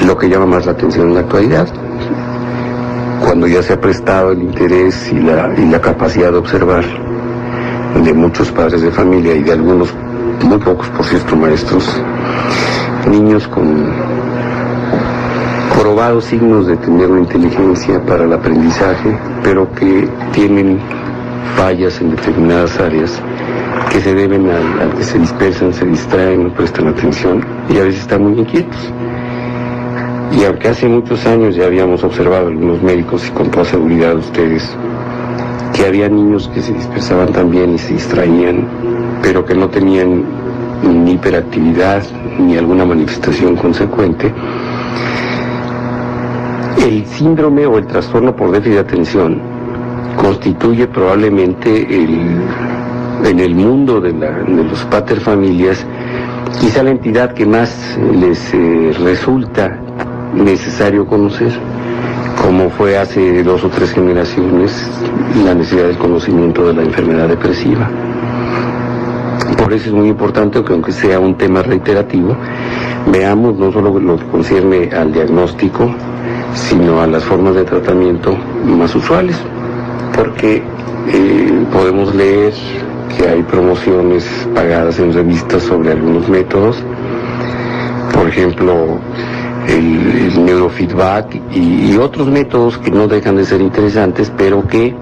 lo que llama más la atención en la actualidad, cuando ya se ha prestado el interés y la capacidad de observar de muchos padres de familia y de algunos, muy pocos por cierto, maestros, niños con probados signos de tener una inteligencia para el aprendizaje, pero que tienen fallas en determinadas áreas que se deben al que se dispersan, se distraen, no prestan atención y a veces están muy inquietos. Y aunque hace muchos años ya habíamos observado algunos médicos y con toda seguridad ustedes que había niños que se dispersaban también y se distraían, pero que no tenían ni hiperactividad ni alguna manifestación consecuente, el síndrome o el trastorno por déficit de atención constituye probablemente en el mundo de los paterfamilias quizá la entidad que más les resulta necesario conocer, como fue hace 2 o 3 generaciones la necesidad del conocimiento de la enfermedad depresiva. Por eso es muy importante que, aunque sea un tema reiterativo, veamos no solo lo que concierne al diagnóstico, sino a las formas de tratamiento más usuales, porque podemos leer que hay promociones pagadas en revistas sobre algunos métodos, por ejemplo el neurofeedback y otros métodos que no dejan de ser interesantes, pero que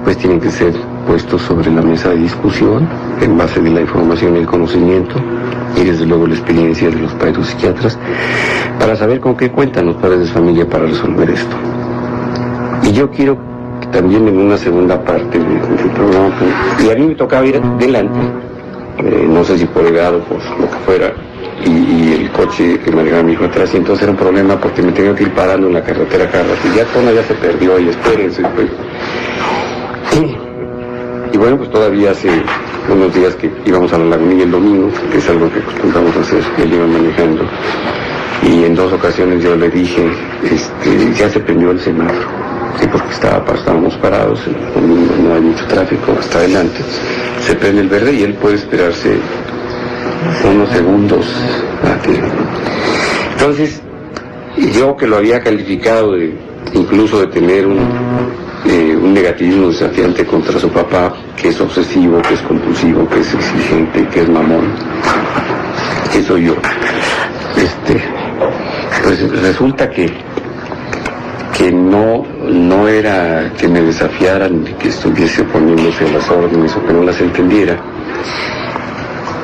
pues tienen que ser puestos sobre la mesa de discusión en base de la información y el conocimiento y desde luego la experiencia de los padres psiquiatras para saber con qué cuentan los padres de familia para resolver esto. Y yo quiero que también en una segunda parte del programa, y a mí me tocaba ir adelante, no sé si por edad o por lo que fuera, y el coche que manejaba mi hijo atrás, y entonces era un problema porque me tenía que ir parando en la carretera cada rato, y ya Tona ya se perdió y espérense pues. Y bueno, pues todavía hace unos días que íbamos a la Lagunilla el domingo, que es algo que acostumbramos a hacer, él iba manejando, y en 2 ocasiones yo le dije, ya se prendió el semáforo, sí, porque estábamos parados, el domingo no hay mucho tráfico, hasta adelante, se prende el verde y él puede esperarse unos segundos a que... Entonces, yo que lo había calificado incluso de tener un negativismo desafiante contra su papá, que es obsesivo, que es compulsivo, que es exigente, que es mamón, que soy yo. Pues resulta que no era que me desafiaran, que estuviese oponiéndose a las órdenes o que no las entendiera,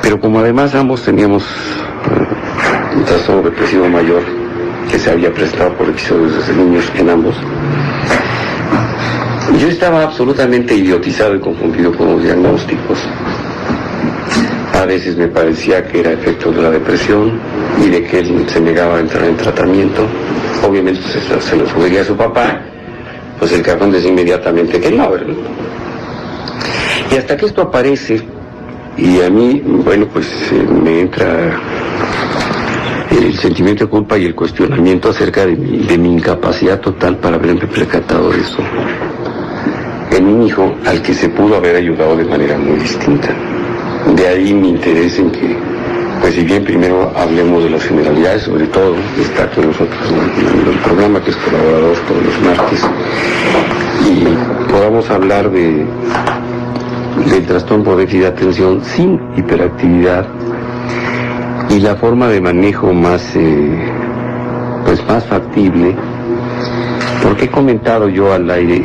pero como además ambos teníamos un trastorno depresivo mayor que se había prestado por episodios desde niños en ambos, yo estaba absolutamente idiotizado y confundido con los diagnósticos. A veces me parecía que era efecto de la depresión y de que él se negaba a entrar en tratamiento. Obviamente se lo subiría a su papá, pues el cajón decía inmediatamente que no, ¿verdad? Y hasta que esto aparece, y a mí, bueno, pues me entra el sentimiento de culpa y el cuestionamiento acerca de mi incapacidad total para haberme percatado de eso en un hijo al que se pudo haber ayudado de manera muy distinta. De ahí mi interés en que, pues si bien primero hablemos de las generalidades, sobre todo está con nosotros en el programa, que es colaborador todos los martes, y podamos hablar del trastorno por déficit de atención sin hiperactividad y la forma de manejo más factible, porque he comentado yo al aire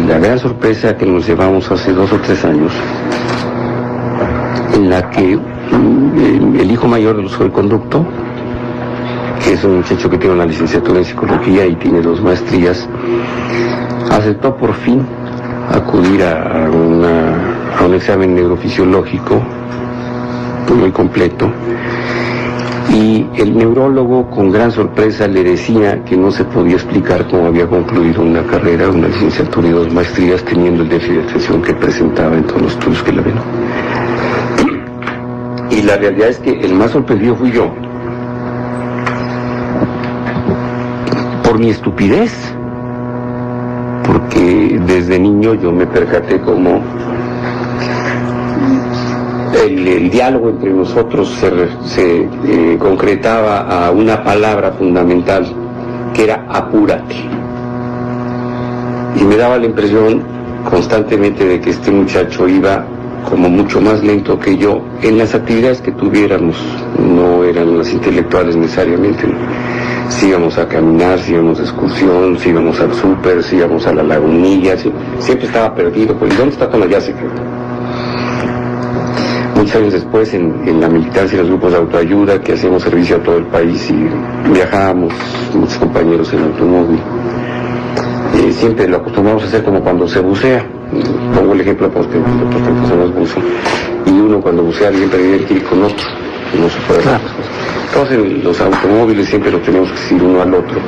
la gran sorpresa que nos llevamos hace 2 o 3 años, en la que el hijo mayor del uso del conducto que es un muchacho que tiene una licenciatura en psicología y tiene 2 maestrías, aceptó por fin acudir a un examen neurofisiológico muy completo, y el neurólogo con gran sorpresa le decía que no se podía explicar cómo había concluido una carrera, una licenciatura y 2 maestrías teniendo el déficit de atención que presentaba en todos los estudios que la ven. Y la realidad es que el más sorprendido fui yo, por mi estupidez, porque desde niño yo me percaté como el diálogo entre nosotros se concretaba a una palabra fundamental, que era apúrate. Y me daba la impresión constantemente de que este muchacho iba como mucho más lento que yo en las actividades que tuviéramos, no eran las intelectuales necesariamente. Si íbamos a caminar, si íbamos de excursión, si íbamos al súper, si íbamos a la lagunilla, siempre estaba perdido. Pues, ¿dónde está Tomás? Ya se quedó. Muchos años después, en la militancia y los grupos de autoayuda, que hacíamos servicio a todo el país y viajábamos, muchos compañeros en automóvil, siempre lo acostumbramos a hacer como cuando se bucea. Pongo el ejemplo porque nosotros personas bucean, y uno cuando bucea siempre tiene que ir con otro, no se puede hacer las cosas. Entonces en los automóviles siempre lo tenemos que seguir uno al otro.